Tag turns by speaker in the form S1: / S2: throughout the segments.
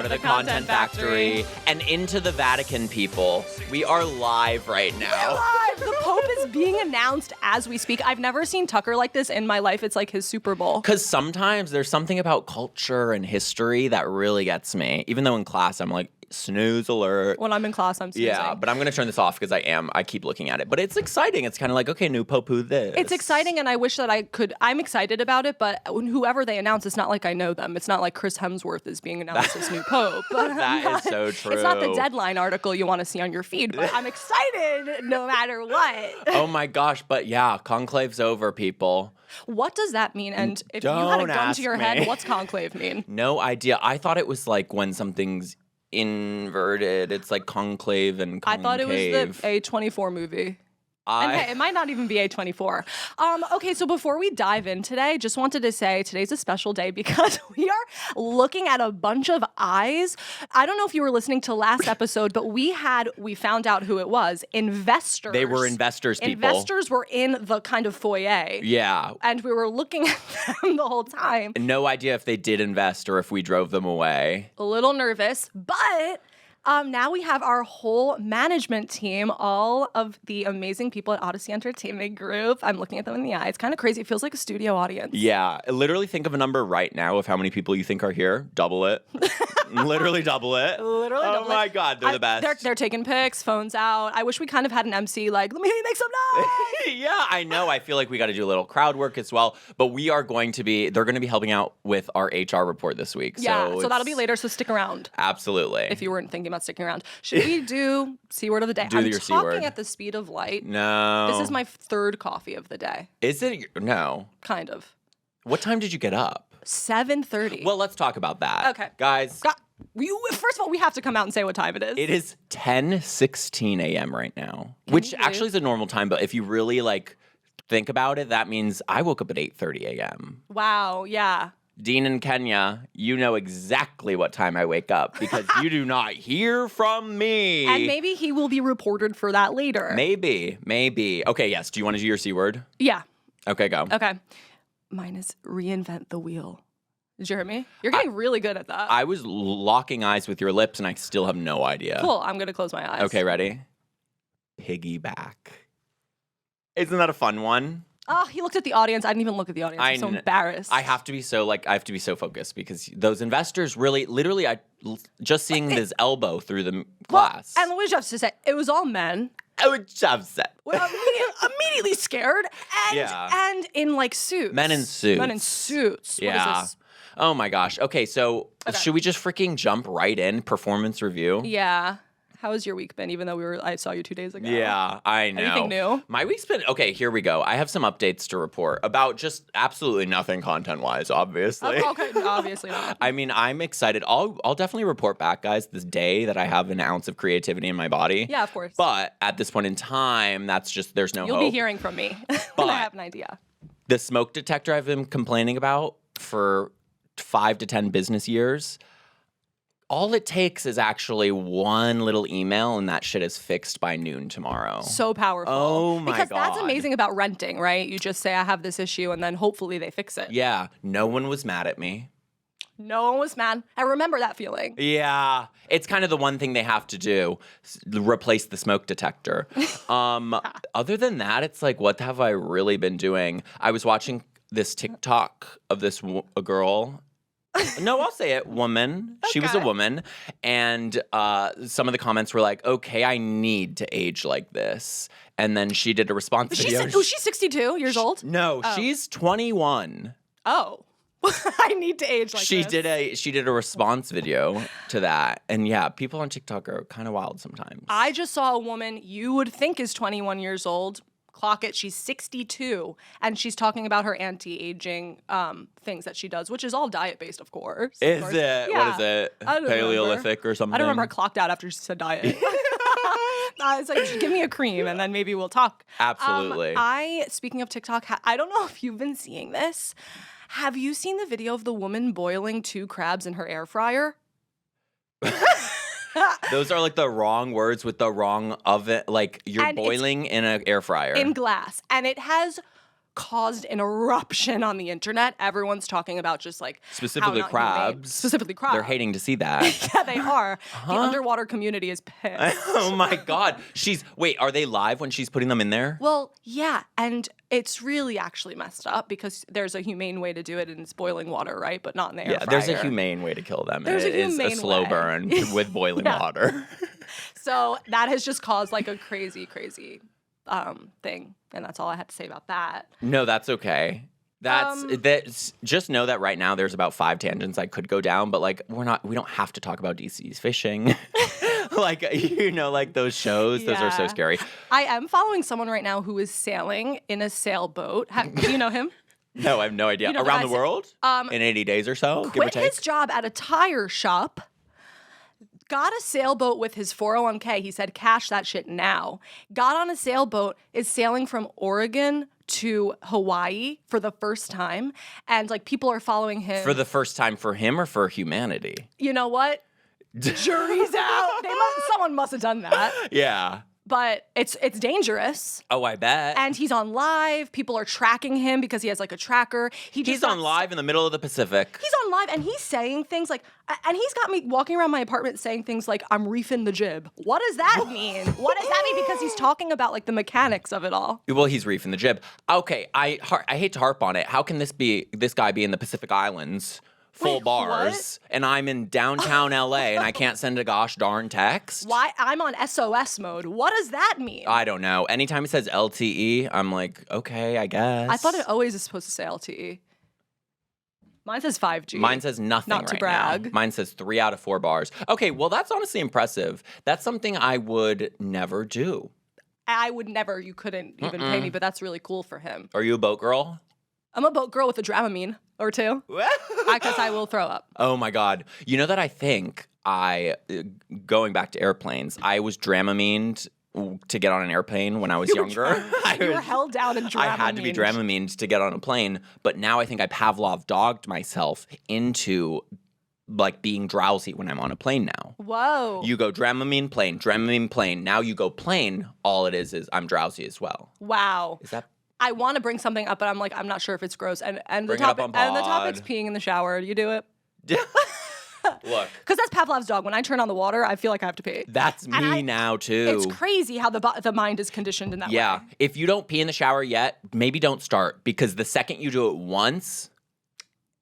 S1: out of the Content Factory and into the Vatican, people. We are live right now.
S2: Live! The Pope is being announced as we speak. I've never seen Tucker like this in my life. It's like his Super Bowl.
S1: Because sometimes there's something about culture and history that really gets me. Even though in class I'm like, snooze alert.
S2: When I'm in class, I'm snoozing.
S1: Yeah, but I'm going to turn this off because I keep looking at it. But it's exciting. It's kind of like, okay, new Pope, who this?
S2: It's exciting, and I wish that I'm excited about it, but whoever they announce, it's not like I know them. It's not like Chris Hemsworth is being announced as new Pope.
S1: That is so true.
S2: It's not the Deadline article you want to see on your feed, but I'm excited no matter what.
S1: Oh my gosh, but yeah, conclave's over, people.
S2: What does that mean? And if you had a gun to your head, what's conclave mean?
S1: No idea. I thought it was like when something's inverted. It's like conclave and concave.
S2: I thought it was the A24 movie. And hey, it might not even be A24. Okay, so before we dive in today, just wanted to say today's a special day because we are looking at a bunch of eyes. I don't know if you were listening to last episode, but we found out who it was. Investors.
S1: They were investors, people.
S2: Investors were in the kind of foyer.
S1: Yeah.
S2: And we were looking at them the whole time.
S1: No idea if they did invest or if we drove them away.
S2: A little nervous, but... now we have our whole management team, all of the amazing people at Odyssey Entertainment Group. I'm looking at them in the eye. It's kind of crazy. It feels like a studio audience.
S1: Yeah. Literally think of a number right now of how many people you think are here. Double it. Literally double it.
S2: Literally double it.
S1: Oh my God, they're the best.
S2: They're taking pics, phones out. I wish we kind of had an MC like, let me make some noise.
S1: Yeah, I know. I feel like we got to do a little crowd work as well. But they're going to be helping out with our HR report this week.
S2: Yeah, so that'll be later, so stick around.
S1: Absolutely.
S2: If you weren't thinking about sticking around. Should we do C word of the day?
S1: Do your C word.
S2: I'm talking at the speed of light.
S1: No.
S2: This is my third coffee of the day.
S1: Is it? No.
S2: Kind of.
S1: What time did you get up?
S2: 7:30.
S1: Well, let's talk about that.
S2: Okay.
S1: Guys.
S2: First of all, we have to come out and say what time it is.
S1: It is 10:16 a.m. right now, which actually is a normal time. But if you really think about it, that means I woke up at 8:30 a.m.
S2: Wow, yeah.
S1: Dean and Kenya, you know exactly what time I wake up because you do not hear from me.
S2: And maybe he will be reported for that later.
S1: Maybe. Okay, yes. Do you want to do your C word?
S2: Yeah.
S1: Okay, go.
S2: Okay. Mine is reinvent the wheel. Did you hear me? You're getting really good at that.
S1: I was locking eyes with your lips and I still have no idea.
S2: Cool. I'm going to close my eyes.
S1: Okay, ready? Piggyback. Isn't that a fun one?
S2: Oh, he looked at the audience. I didn't even look at the audience. I'm so embarrassed.
S1: I have to be so focused because those investors literally, just seeing his elbow through the glass.
S2: And we just have to say, it was all men.
S1: I would just say.
S2: Well, immediately scared and in suits.
S1: Men in suits.
S2: Yeah. What is this?
S1: Oh my gosh. Okay, so should we just freaking jump right in? Performance review?
S2: Yeah. How has your week been, even though I saw you 2 days ago?
S1: Yeah, I know.
S2: Anything new?
S1: My week's been, okay, here we go. I have some updates to report about just absolutely nothing content-wise, obviously.
S2: Okay, obviously not.
S1: I mean, I'm excited. I'll definitely report back, guys, this day that I have an ounce of creativity in my body.
S2: Yeah, of course.
S1: But at this point in time, there's no hope.
S2: You'll be hearing from me when I have an idea.
S1: The smoke detector I've been complaining about for 5 to 10 business years, all it takes is actually one little email and that shit is fixed by noon tomorrow.
S2: So powerful.
S1: Oh my God.
S2: Because that's amazing about renting, right? You just say, I have this issue, and then hopefully they fix it.
S1: Yeah. No one was mad at me.
S2: No one was mad. I remember that feeling.
S1: Yeah. It's kind of the one thing they have to do, replace the smoke detector. Other than that, it's like, what have I really been doing? I was watching this TikTok of a girl. No, I'll say it. Woman. Okay. She was a woman. And some of the comments were like, okay, I need to age like this. And then she did a response video.
S2: She's 62 years old?
S1: No, she's 21.
S2: Oh. I need to age like this.
S1: She did a response video to that. And yeah, people on TikTok are kind of wild sometimes.
S2: I just saw a woman you would think is 21 years old. Clock it, she's 62, and she's talking about her anti-aging things that she does, which is all diet-based, of course.
S1: Is it?
S2: Yeah.
S1: What is it? Paleolithic or something?
S2: I don't remember. I clocked out after she said diet. It's like, just give me a cream, and then maybe we'll talk.
S1: Absolutely.
S2: Speaking of TikTok, I don't know if you've been seeing this. Have you seen the video of the woman boiling 2 crabs in her air fryer?
S1: Those are the wrong words with the wrong oven. You're boiling in an air fryer.
S2: In glass. And it has caused an eruption on the internet. Everyone's talking about just like
S1: specifically
S2: how not
S1: crabs.
S2: humane. Specifically crabs.
S1: They're hating to see that.
S2: Yeah, they are. The underwater community is pissed.
S1: Oh my God. Wait, are they live when she's putting them in there?
S2: Well, yeah, and it's really actually messed up because there's a humane way to do it and it's boiling water, right? But not in the air fryer.
S1: There's a humane way to kill them.
S2: There's
S1: and
S2: a
S1: it is
S2: humane
S1: a slow
S2: way.
S1: burn with boiling water.
S2: So that has just caused like a crazy thing. And that's all I had to say about that.
S1: No, that's okay. That's just know that right now there's about 5 tangents I could go down, but like we don't have to talk about DC's fishing. Like like those shows, those are so scary.
S2: I am following someone right now who is sailing in a sailboat. Do you know him?
S1: No, I have no idea. Around the world? In 80 days or so, give or
S2: Quit
S1: take?
S2: his job at a tire shop. Got a sailboat with his 401k. He said, cash that shit now. Got on a sailboat, is sailing from Oregon to Hawaii for the first time. And like people are following him.
S1: For the first time for him or for humanity?
S2: You know what? Jury's out. Someone must have done that.
S1: Yeah.
S2: But it's dangerous.
S1: Oh, I bet.
S2: And he's on live. People are tracking him because he has like a tracker.
S1: He's on live in the middle of the Pacific.
S2: He's on live and he's saying things like, and he's got me walking around my apartment saying things like, I'm reefing the jib. What does that mean? What does that mean? Because he's talking about like the mechanics of it all.
S1: Well, he's reefing the jib. Okay, I hate to harp on it. How can this guy be in the Pacific Islands? Full bars, and I'm in downtown LA, and I can't send a gosh darn text.
S2: Why? I'm on SOS mode. What does that mean?
S1: I don't know. Anytime it says LTE, I'm like, okay, I guess.
S2: I thought it always is supposed to say LTE. Mine says 5G.
S1: Mine says nothing
S2: Not to
S1: right
S2: brag.
S1: now. Mine says 3 out of 4 bars. Okay, well, that's honestly impressive. That's something I would never do.
S2: I would never. You couldn't even pay me, but that's really cool for him.
S1: Are you a boat girl?
S2: I'm a boat girl with a Dramamine or 2. Because I will throw up.
S1: Oh my God. You know that I think going back to airplanes, I was Dramamined to get on an airplane when I was younger.
S2: You were held down and Dramamined.
S1: I had to be Dramamined to get on a plane, but now I think I Pavlov dogged myself into like being drowsy when I'm on a plane now.
S2: Whoa.
S1: You go Dramamine plane. Now you go plane. All it is I'm drowsy as well.
S2: Wow.
S1: Is that?
S2: I want to bring something up, but I'm like, I'm not sure if it's gross. And the
S1: Bring it up
S2: topic
S1: on
S2: and the
S1: pod.
S2: topic's peeing in the shower. Do you do it?
S1: Look.
S2: Because that's Pavlov's dog. When I turn on the water, I feel like I have to pee.
S1: That's me now too.
S2: It's crazy how the mind is conditioned in that way.
S1: Yeah. If you don't pee in the shower yet, maybe don't start because the second you do it once,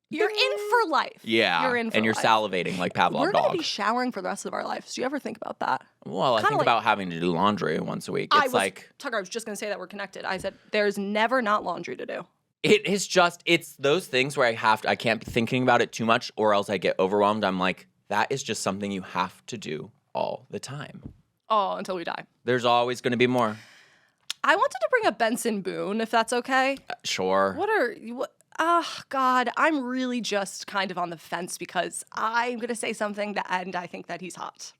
S2: you're in for life.
S1: Yeah.
S2: You're in for
S1: and you're
S2: life.
S1: salivating like Pavlov
S2: We're
S1: dog.
S2: going to be showering for the rest of our lives. Do you ever think about that?
S1: Well, I think about having to do laundry once a week.
S2: Tucker, I was just going to say that we're connected. I said, there's never not laundry to do.
S1: It's those things where I can't be thinking about it too much or else I get overwhelmed. I'm like, that is just something you have to do all the time.
S2: Oh, until we die.
S1: There's always going to be more.
S2: I wanted to bring up Benson Boone, if that's okay.
S1: Sure.
S2: Oh, God, I'm really just kind of on the fence because I'm going to say something and I think that he's hot.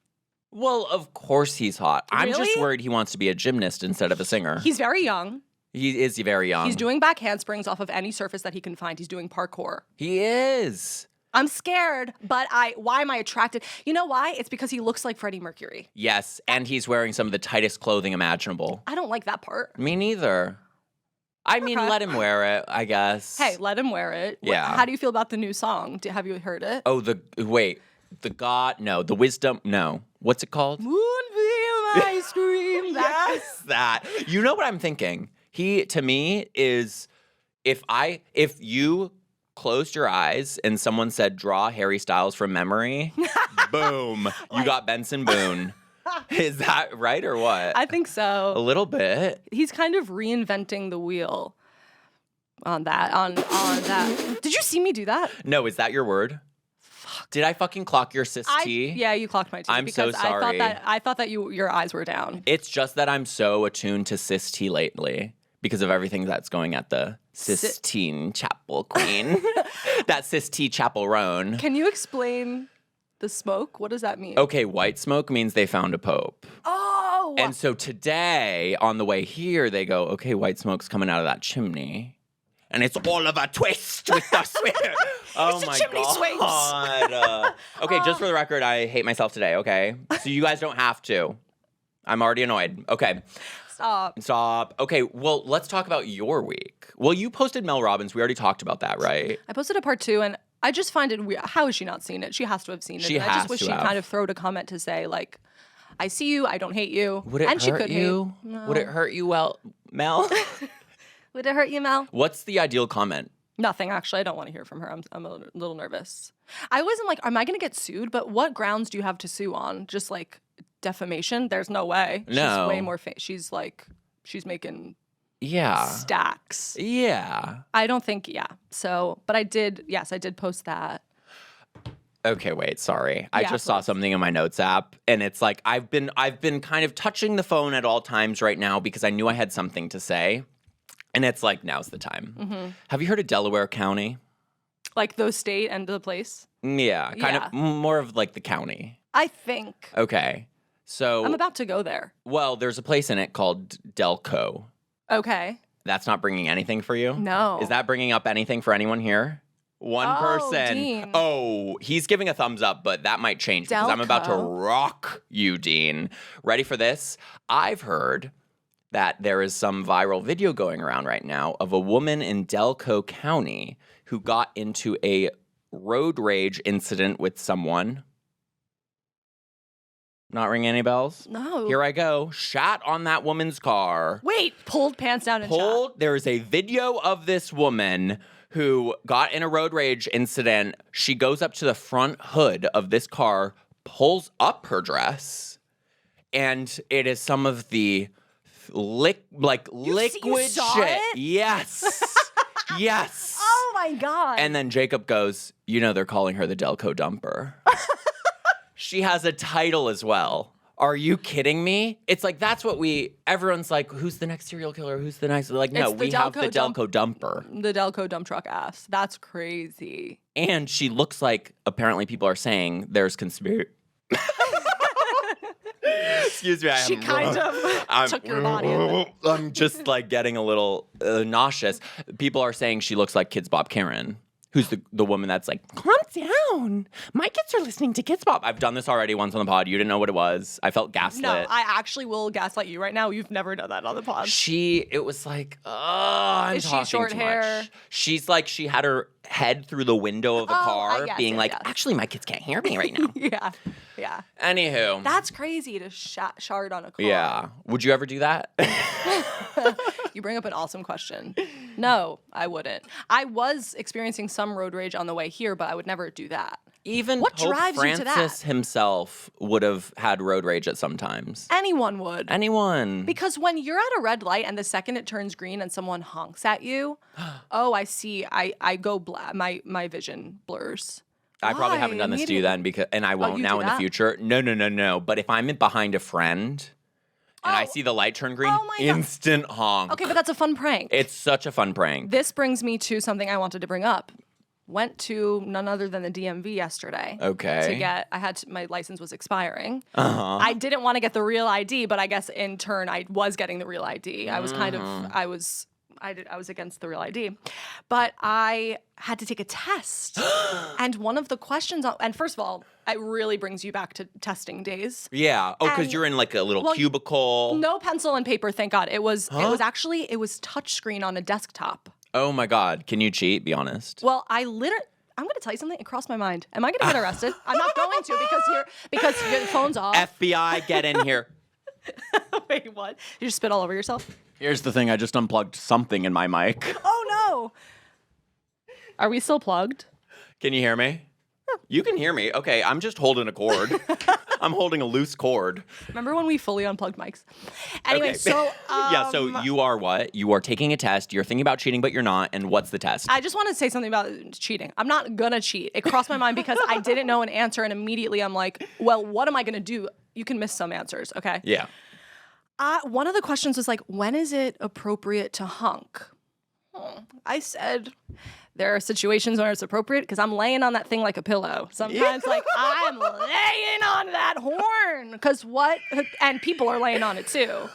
S1: Well, of course he's hot.
S2: Really?
S1: I'm just worried he wants to be a gymnast instead of a singer.
S2: He's very young.
S1: He is very young.
S2: He's doing back handsprings off of any surface that he can find. He's doing parkour.
S1: He is.
S2: I'm scared, but why am I attracted? You know why? It's because he looks like Freddie Mercury.
S1: Yes, and he's wearing some of the tightest clothing imaginable.
S2: I don't like that part.
S1: Me neither. I mean, let him wear it, I guess.
S2: Hey, let him wear it.
S1: Yeah.
S2: How do you feel about the new song? Have you heard it?
S1: Oh, the wisdom, no. What's it called?
S2: Moonbeam ice cream.
S1: Yes, that. You know what I'm thinking? He, to me, is if you closed your eyes and someone said, draw Harry Styles from memory, boom, you got Benson Boone. Is that right or what?
S2: I think so.
S1: A little bit.
S2: He's kind of reinventing the wheel on that. On that. Did you see me do that?
S1: No, is that your word? Fuck. Did I fucking clock your cis T?
S2: Yeah, you clocked my T.
S1: I'm so sorry.
S2: I thought that your eyes were down.
S1: It's just that I'm so attuned to cis T lately because of everything that's going at the Sistine Chapel Queen. That cis T Chapel Roan.
S2: Can you explain the smoke? What does that mean?
S1: Okay, white smoke means they found a pope.
S2: Oh!
S1: And so today, on the way here, they go, okay, white smoke's coming out of that chimney. And it's all of a twist with the swing. Oh
S2: it's
S1: my
S2: chimney
S1: God. Okay, just for the record, I hate myself today, okay? So you guys don't have to. I'm already annoyed. Okay. Stop. Okay, well, let's talk about your week. Well, you posted Mel Robbins. We already talked about that, right?
S2: I posted a part 2, and I just find it weird. How has she not seen it? She has to have seen it.
S1: She
S2: and I just wish
S1: has
S2: she'd
S1: to have.
S2: kind of throw a comment to say, like, I see you, I don't hate you.
S1: Would it
S2: and she
S1: hurt
S2: could
S1: you?
S2: hate. No.
S1: Would it hurt you, Mel?
S2: Would it hurt you, Mel?
S1: What's the ideal comment?
S2: Nothing, actually. I don't want to hear from her. I'm a little nervous. I wasn't like, am I going to get sued? But what grounds do you have to sue on? Just like defamation? There's no way.
S1: No.
S2: She's way more she's making
S1: Yeah.
S2: stacks.
S1: Yeah.
S2: I don't think, So, but I did post that.
S1: Okay, wait, sorry. I
S2: Yeah,
S1: just saw
S2: please.
S1: something in my notes app, and it's like I've been kind of touching the phone at all times right now because I knew I had something to say. And it's like, now's the time.
S2: Mm-hmm.
S1: Have you heard of Delaware County?
S2: Like the state and the place?
S1: Yeah, kind of more of like the county.
S2: I think.
S1: Okay. So
S2: I'm about to go there.
S1: well, there's a place in it called Delco.
S2: Okay.
S1: That's not bringing anything for you?
S2: No.
S1: Is that bringing up anything for anyone here? One
S2: Oh,
S1: person.
S2: Dean.
S1: Oh, he's giving a thumbs up, but that might change because I'm about to
S2: Delco.
S1: rock you, Dean. Ready for this? I've heard that there is some viral video going around right now of a woman in Delco County who got into a road rage incident with someone. Not ringing any bells?
S2: No.
S1: Here I go. Shot on that woman's car.
S2: Wait, pulled pants down and shot.
S1: There is a video of this woman who got in a road rage incident. She goes up to the front hood of this car, pulls up her dress, and it is some of the liquid
S2: saw
S1: shit.
S2: it?
S1: Yes. Yes.
S2: Oh my God.
S1: And then Jacob goes, they're calling her the Delco Dumper. She has a title as well. Are you kidding me? It's like, that's what everyone's like, who's the next serial killer? Who's the next? Like, no, we have the Delco Dumper.
S2: The Delco dump truck ass. That's crazy.
S1: And she looks like, apparently people are saying there's conspiracy. Excuse me,
S2: She kind of took your body.
S1: I'm just like getting a little nauseous. People are saying she looks like Kids Bop Karen, who's the woman that's like, calm down. My kids are listening to Kids Bop. I've done this already once on the pod. You didn't know what it was. I felt gaslit.
S2: No, I actually will gaslight you right now. You've never done that on the pod.
S1: It was like, I'm
S2: Is she
S1: talking
S2: short
S1: too
S2: hair?
S1: much. She's like, she had her head through the window of the car, being like, actually, my kids can't hear me right now.
S2: Yeah.
S1: Anywho.
S2: That's crazy to shard on a car.
S1: Yeah. Would you ever do that?
S2: You bring up an awesome question. No, I wouldn't. I was experiencing some road rage on the way here, but I would never do that.
S1: Even
S2: What
S1: Pope
S2: drives you to
S1: Francis
S2: that?
S1: himself would have had road rage at some times.
S2: Anyone would.
S1: Anyone.
S2: Because when you're at a red light and the second it turns green and someone honks at you, oh, I see. I go my vision blurs.
S1: I probably haven't done this to you then, and I won't
S2: you
S1: now
S2: do
S1: in the
S2: that?
S1: future. No. But if I'm behind a friend and I
S2: Oh.
S1: see the light turn green,
S2: Oh my God.
S1: instant honk.
S2: Okay, but that's a fun prank.
S1: It's such a fun prank.
S2: This brings me to something I wanted to bring up. Went to none other than the DMV yesterday.
S1: Okay.
S2: My license was expiring.
S1: Uh-huh.
S2: I didn't want to get the real ID, but I guess in turn I was getting the real ID. I was kind of, I was against the real ID, but I had to take a test. And one of the questions, and first of all, it really brings you back to testing days.
S1: Yeah. Oh, because
S2: And-
S1: you're in like a little cubicle.
S2: No pencil and paper, thank God. It was touchscreen on a desktop.
S1: Oh my God. Can you cheat? Be honest.
S2: Well, I'm going to tell you something. It crossed my mind. Am I going to get arrested? I'm not going to because your phone's off.
S1: FBI, get in here.
S2: Wait, what? You just spit all over yourself?
S1: Here's the thing. I just unplugged something in my mic.
S2: Oh, no. Are we still plugged?
S1: Can you hear me? You can hear me. Okay, I'm just holding a cord. I'm holding a loose cord.
S2: Remember when we fully unplugged mics? Anyway,
S1: Okay.
S2: so...
S1: Yeah, so you are what? You are taking a test. You're thinking about cheating, but you're not. And what's the test?
S2: I just want to say something about cheating. I'm not going to cheat. It crossed my mind because I didn't know an answer, and immediately I'm like, well, what am I going to do? You can miss some answers, okay?
S1: Yeah.
S2: One of the questions was like, when is it appropriate to honk? I said, there are situations where it's appropriate because I'm laying on that thing like a pillow. Sometimes, like, I'm laying on that horn because and people are laying on it too.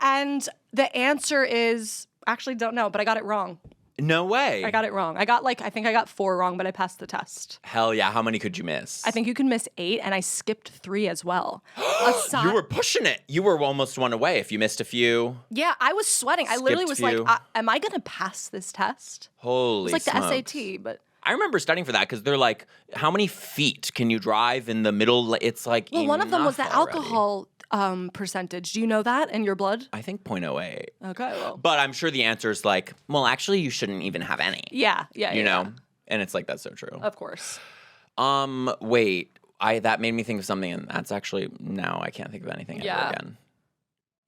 S2: And the answer is, actually don't know, but I got it wrong.
S1: No way.
S2: I got it wrong. I think I got 4 wrong, but I passed the test.
S1: Hell yeah. How many could you miss?
S2: I think you can miss 8, and I skipped 3 as well.
S1: You were pushing it. You were almost 1 away if you missed a few.
S2: Yeah, I was sweating. I literally was
S1: few.
S2: like, am I going to pass this test?
S1: Holy
S2: It's like
S1: smokes.
S2: the SAT, but...
S1: I remember studying for that because they're like, how many feet can you drive in the middle? It's like,
S2: Well, one of them was the
S1: enough already.
S2: alcohol percentage. Do you know that in your blood?
S1: I think 0.08.
S2: Okay, well.
S1: But I'm sure the answer is like, well, actually, you shouldn't even have any.
S2: Yeah.
S1: You know? And it's like, that's so true.
S2: Of course.
S1: Wait. That made me think of something, and that's actually, now I can't think of anything ever again.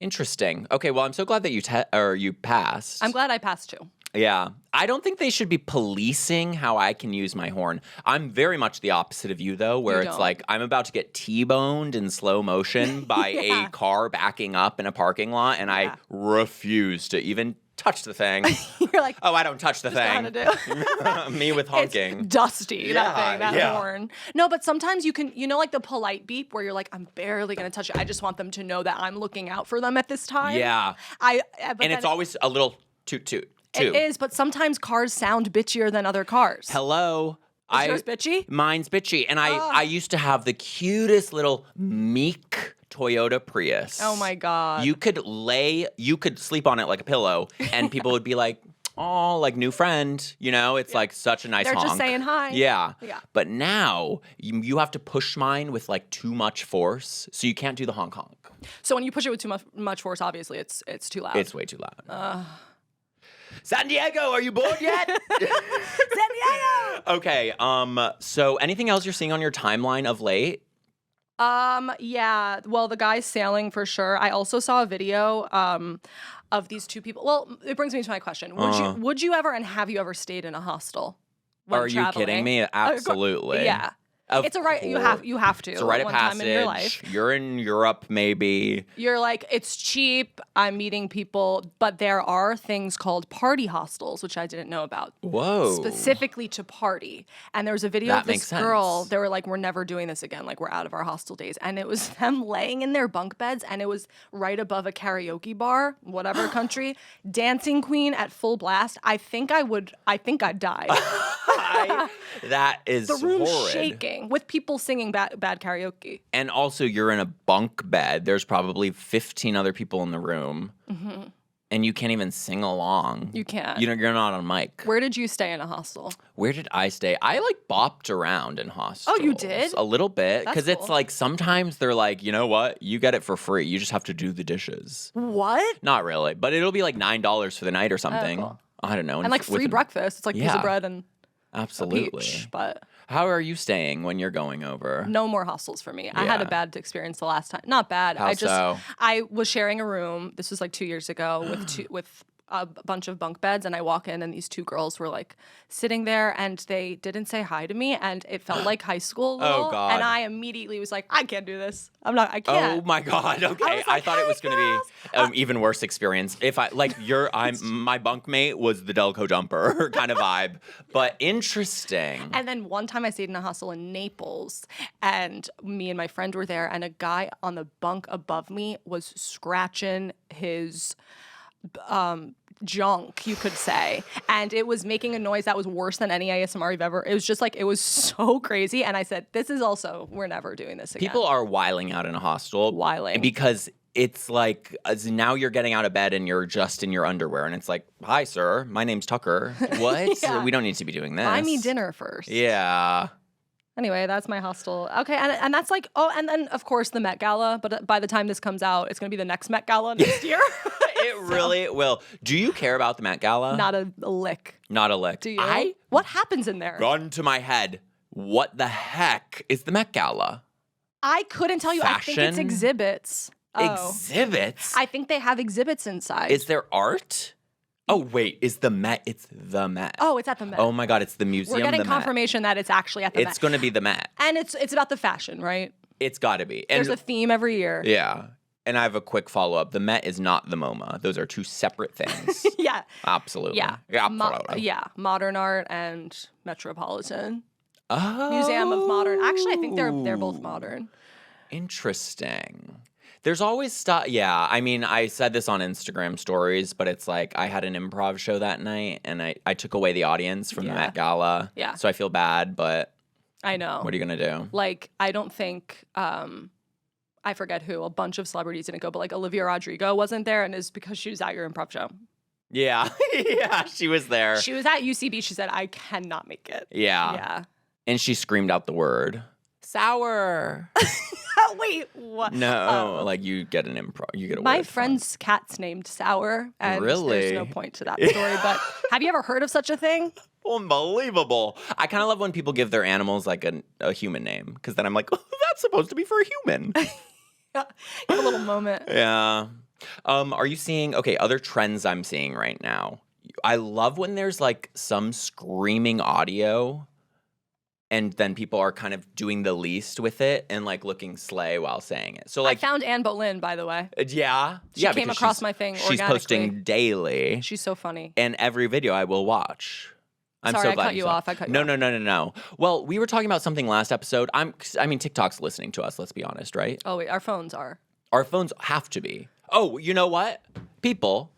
S1: Interesting. Okay, well, I'm so glad that you passed.
S2: I'm glad I passed too.
S1: Yeah. I don't think they should be policing how I can use my horn. I'm very much the opposite of you, though, where it's like I'm about to get T-boned in slow motion by a car backing up in a parking lot, and I refuse to even touch the thing.
S2: You're like,
S1: oh, I don't touch the thing. Me with honking.
S2: It's dusty, that thing, that
S1: yeah.
S2: horn. No, but sometimes you can, like the polite beep where you're like, I'm barely going to touch it. I just want them to know that I'm looking out for them at this time.
S1: Yeah. And it's always a little toot-toot.
S2: It is, but sometimes cars sound bitchier than other cars.
S1: Hello.
S2: Is yours bitchy?
S1: Mine's bitchy. And I used to have the cutest little meek Toyota Prius.
S2: Oh my God.
S1: You could sleep on it like a pillow, and people would be like, oh, like new friend. You know, it's like such a nice
S2: They're
S1: honk.
S2: just saying hi.
S1: Yeah.
S2: Yeah.
S1: But now you have to push mine with like too much force, so you can't do the honk honk.
S2: So when you push it with too much force, obviously it's too loud.
S1: It's way too loud. San Diego, are you bored yet?
S2: San Diego!
S1: Okay, so anything else you're seeing on your timeline of late?
S2: Yeah. Well, the guy's sailing for sure. I also saw a video of these 2 people. Well, it brings me to my question. Would you ever, and have you ever stayed in a hostel when
S1: Are you
S2: traveling?
S1: kidding me? Absolutely.
S2: Yeah. It's a right. You have to.
S1: It's a rite of
S2: one
S1: passage.
S2: time in your life.
S1: You're in Europe, maybe.
S2: You're like, it's cheap. I'm meeting people, but there are things called party hostels, which I didn't know about.
S1: Whoa.
S2: Specifically to party. And there was a video
S1: That
S2: of this
S1: makes sense.
S2: girl. They were like, we're never doing this again. Like, we're out of our hostel days. And it was them laying in their bunk beds, and it was right above a karaoke bar, whatever country, Dancing Queen at full blast. I think I'd die.
S1: That is
S2: The room's
S1: horrid.
S2: shaking with people singing bad karaoke.
S1: And also, you're in a bunk bed. There's probably 15 other people in the room. Mm-hmm. And you can't even sing along.
S2: You can't.
S1: You're not on mic.
S2: Where did you stay in a hostel?
S1: Where did I stay? I like bopped around in hostels.
S2: Oh, you did?
S1: A little bit.
S2: That's
S1: Because it's
S2: cool.
S1: like sometimes they're like, you know what? You get it for free. You just have to do the dishes.
S2: What?
S1: Not really. But it'll be like $9 for the night or something.
S2: cool.
S1: I don't know.
S2: And like free breakfast. It's like piece of bread and
S1: Absolutely.
S2: a peach. But
S1: How are you staying when you're going over?
S2: no more hostels for me. I had a
S1: Yeah.
S2: bad experience the last time. Not bad.
S1: How so?
S2: I was sharing a room. This was like 2 years ago with a bunch of bunk beds, and I walk in, and these 2 girls were like sitting there, and they didn't say hi to me, and it felt like high school. A little,
S1: God.
S2: And I immediately was like, I can't do this. I
S1: Oh
S2: can't.
S1: my God. Okay. I
S2: like,
S1: thought it was
S2: "Hi,
S1: going to
S2: girls."
S1: be an even worse experience. If I, like, my bunkmate was the Delco Dumper kind of vibe, but interesting.
S2: And then one time I stayed in a hostel in Naples, and me and my friend were there, and a guy on the bunk above me was scratching his junk, you could say, and it was making a noise that was worse than any ASMR you've ever. It was just like, it was so crazy, and I said, this is also, we're never doing this again.
S1: People are wiling out in a hostel.
S2: Wiling.
S1: Because it's like, now you're getting out of bed and you're just in your underwear, and it's like, hi, sir, my name's Tucker. What?
S2: Yeah.
S1: We don't need to be doing this.
S2: Buy me dinner first.
S1: Yeah.
S2: Anyway, that's my hostel. Okay, and that's like, oh, and then of course the Met Gala, but by the time this comes out, it's gonna be the next Met Gala next year.
S1: It really will. Do you care about the Met Gala?
S2: Not a lick.
S1: Not a lick.
S2: Do you? What happens in there?
S1: Gun to my head. What the heck is the Met Gala?
S2: I couldn't tell you. I think it's
S1: Fashion?
S2: exhibits. Oh.
S1: Exhibits?
S2: I think they have exhibits inside.
S1: Is there art? Oh, wait. Is the Met? It's the Met.
S2: Oh, it's at the Met.
S1: Oh my God. It's the museum.
S2: We're getting
S1: the Met.
S2: confirmation that it's actually at the Met.
S1: It's going to be the Met.
S2: And it's about the fashion, right?
S1: It's got to be. And
S2: There's a theme every year.
S1: yeah. And I have a quick follow up. The Met is not the MoMA. Those are 2 separate things.
S2: Yeah.
S1: Absolutely.
S2: Yeah.
S1: Absolutely.
S2: Yeah. Modern art and Metropolitan.
S1: Oh.
S2: Museum of Modern. Actually, I think they're both modern.
S1: Interesting. There's always stuff. Yeah, I mean, I said this on Instagram stories, but it's like I had an improv show that night, and I took away the audience from the Met Gala.
S2: Yeah.
S1: So I feel bad, but
S2: I know.
S1: What are you gonna do?
S2: Like, I don't think I forget who. A bunch of celebrities didn't go, but like Olivia Rodrigo wasn't there, and it's because she was at your improv show.
S1: Yeah, yeah, she was there.
S2: She was at UCB. She said, "I cannot make it."
S1: Yeah,
S2: yeah,
S1: and she screamed out the word sour.
S2: Wait, what?
S1: No, like you get an improv. You get a
S2: My
S1: word
S2: friend's cat's named Sour, and
S1: Really?
S2: there's no point to that story. But have you ever heard of such a thing?
S1: Unbelievable. I kind of love when people give their animals like a human name, because then I'm like, oh, that's supposed to be for a human.
S2: Give a little moment.
S1: Yeah. Are you seeing, okay, other trends I'm seeing right now? I love when there's like some screaming audio and then people are kind of doing the least with it and like looking slay while saying it. So like
S2: I found Anne Boleyn, by the way.
S1: Yeah.
S2: She came across my thing
S1: She's
S2: organically.
S1: posting daily.
S2: She's so funny.
S1: And every video I will watch. I'm
S2: Sorry,
S1: so
S2: I
S1: glad
S2: cut you
S1: saw.
S2: off. I cut you off.
S1: No. Well, we were talking about something last episode. I mean, TikTok's listening to us, let's be honest, right?
S2: Oh, wait, our phones are.
S1: Our phones have to be. Oh, you know what? People,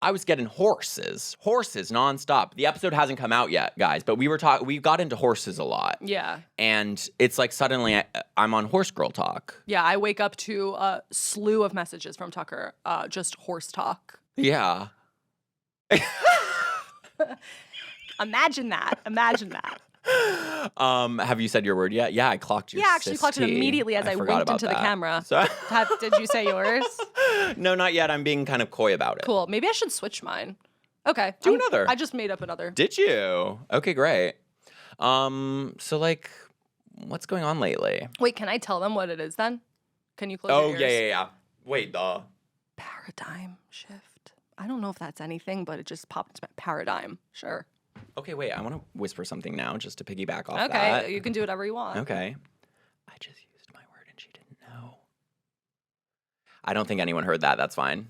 S1: I was getting horses nonstop. The episode hasn't come out yet, guys, but we got into horses a lot.
S2: Yeah.
S1: And it's like suddenly I'm on Horse Girl Talk.
S2: Yeah, I wake up to a slew of messages from Tucker, just horse talk.
S1: Yeah.
S2: Imagine that.
S1: Have you said your word yet? Yeah, I clocked your
S2: Yeah, I actually clocked it immediately as I winked into the camera.
S1: So
S2: Did you say yours?
S1: No, not yet. I'm being kind of coy about it.
S2: Cool. Maybe I should switch mine. Okay.
S1: Do another.
S2: I just made up another.
S1: Did you? Okay, great. So like, what's going on lately?
S2: Wait, can I tell them what it is then? Can you close your ears?
S1: Yeah. Wait,
S2: Paradigm shift. I don't know if that's anything, but it just popped into my paradigm. Sure.
S1: Okay, wait. I want to whisper something now just to piggyback off
S2: Okay,
S1: that.
S2: you can do whatever you want.
S1: Okay. I just used my word and she didn't know. I don't think anyone heard that. That's fine.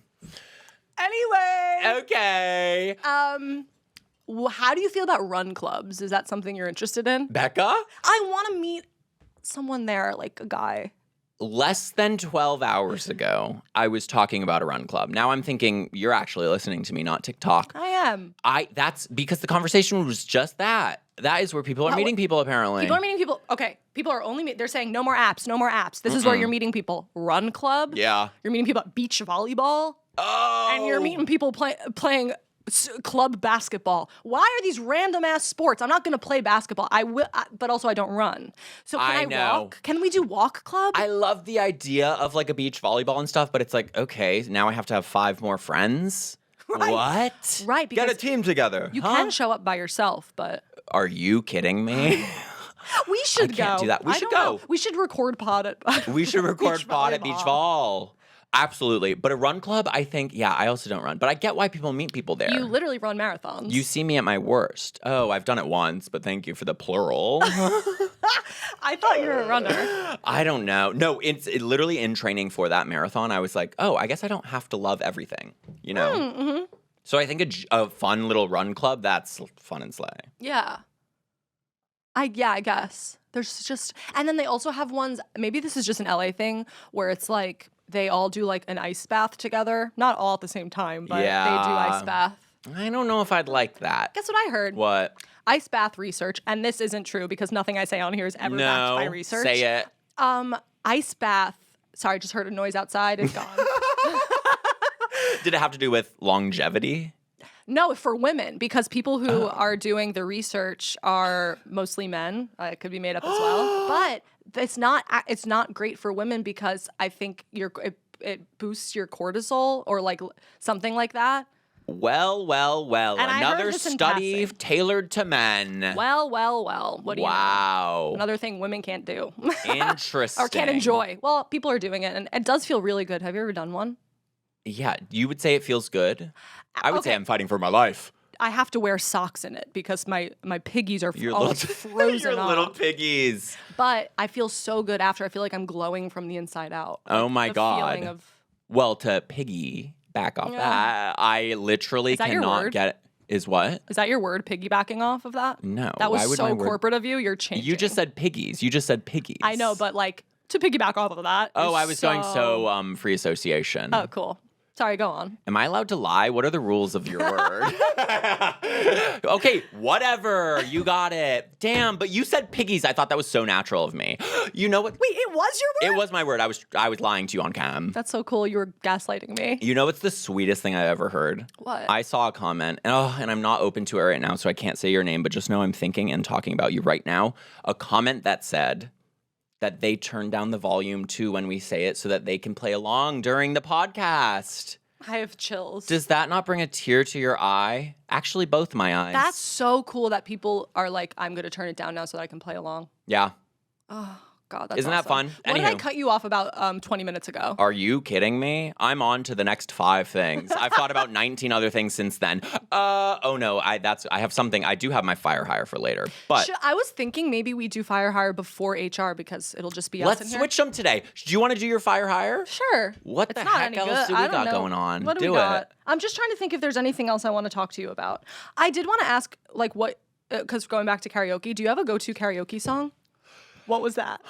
S2: Anyway.
S1: Okay.
S2: How do you feel about run clubs? Is that something you're interested in?
S1: Becca?
S2: I want to meet someone there, like a guy.
S1: Less than 12 hours ago, I was talking about a run club. Now I'm thinking you're actually listening to me, not TikTok.
S2: I am.
S1: That's because the conversation was just that. That is where people are meeting people, apparently.
S2: People are meeting people. Okay, people are they're saying no more apps, no more apps. This is where you're meeting people. Run club.
S1: Yeah.
S2: You're meeting people at beach volleyball.
S1: Oh.
S2: And you're meeting people playing club basketball. Why are these random ass sports? I'm not going to play basketball. I will, but also I don't run. So can I
S1: know.
S2: walk? Can we do walk club?
S1: I love the idea of like a beach volleyball and stuff, but it's like, okay, now I have to have 5 more friends.
S2: Right.
S1: What?
S2: Right.
S1: Get a
S2: Because
S1: team together.
S2: you can show up by yourself, but
S1: Are you kidding me?
S2: we should
S1: I can't
S2: go.
S1: do that. We
S2: I
S1: should
S2: don't
S1: go.
S2: know. We should record pod at.
S1: We should record
S2: beach
S1: pod at beach
S2: volleyball.
S1: vol. Absolutely. But a run club, I think, I also don't run. But I get why people meet people there.
S2: You literally run marathons.
S1: You see me at my worst. Oh, I've done it once, but thank you for the plural.
S2: I thought you were a runner.
S1: I don't know. No, it's literally in training for that marathon. I was like, oh, I guess I don't have to love everything, you know?
S2: Mm-hmm.
S1: So I think a fun little run club, that's fun and slay.
S2: Yeah. I guess. There's just, and then they also have ones, maybe this is just an LA thing, where it's like, they all do like an ice bath together. Not all at the same time, but they do ice bath.
S1: I don't know if I'd like that.
S2: Guess what I heard?
S1: What?
S2: Ice bath research, and this isn't true because nothing I say on here is ever backed by research.
S1: Say it.
S2: Ice bath, sorry, I just heard a noise outside. It's gone.
S1: Did it have to do with longevity?
S2: No, for women, because people who are doing the research are mostly men. It could be made up as well, but it's not great for women because I think it boosts your cortisol or like something like that.
S1: Well.
S2: And I heard
S1: Another
S2: this in
S1: study
S2: passing.
S1: tailored to men.
S2: Well. What do you know?
S1: Wow.
S2: Another thing women can't do.
S1: Interesting.
S2: Or can't enjoy. Well, people are doing it, and it does feel really good. Have you ever done one?
S1: Yeah, you would say it feels good. I would say
S2: Okay.
S1: I'm fighting for my life.
S2: I have to wear socks in it because my piggies are
S1: Your
S2: all
S1: little,
S2: frozen
S1: your
S2: off.
S1: little piggies.
S2: But I feel so good after. I feel like I'm glowing from the inside out.
S1: Oh
S2: Like,
S1: my
S2: the
S1: God.
S2: feeling of,
S1: Well, to piggy back off
S2: Yeah.
S1: that, I literally
S2: Is that your
S1: cannot
S2: word?
S1: get. Is what?
S2: is that your word, piggybacking off of that?
S1: No.
S2: That
S1: why
S2: was
S1: would
S2: so
S1: my word-
S2: corporate of you. You're changing.
S1: You just said piggies. You just said piggies.
S2: I know, but like to piggyback off of that.
S1: Oh, I was going free association.
S2: Oh, cool. Sorry, go on.
S1: Am I allowed to lie? What are the rules of your word? Okay, whatever. You got it. Damn, but you said piggies. I thought that was so natural of me. You know what?
S2: Wait, it was your word?
S1: It was my word. I was lying to you on cam.
S2: That's so cool. You were gaslighting me.
S1: You know what's the sweetest thing I've ever heard?
S2: What?
S1: I saw a comment, and I'm not open to it right now, so I can't say your name, but just know I'm thinking and talking about you right now. A comment that said that they turn down the volume too when we say it so that they can play along during the podcast.
S2: I have chills.
S1: Does that not bring a tear to your eye? Actually, both my eyes.
S2: That's so cool that people are like, I'm going to turn it down now so that I can play along.
S1: Yeah.
S2: Oh, God, that's
S1: Isn't that
S2: awesome.
S1: fun?
S2: What did I cut you off about 20 minutes ago?
S1: Are you kidding me? I'm on to the next 5 things. I've thought about 19 other things since then. Oh no, I have something. I do have my fire hire for later. But
S2: I was thinking maybe we do fire hire before HR because it'll just be us in
S1: let's
S2: here.
S1: switch them today. Do you want to do your fire hire?
S2: Sure.
S1: What
S2: It's
S1: the
S2: not
S1: heck
S2: any
S1: else
S2: good.
S1: do we
S2: I don't
S1: got
S2: know.
S1: going on?
S2: What do we got? I'm just trying to think if there's anything else I want to talk to you about. I did want to ask, like, what, because going back to karaoke, do you have a go-to karaoke song? What was that?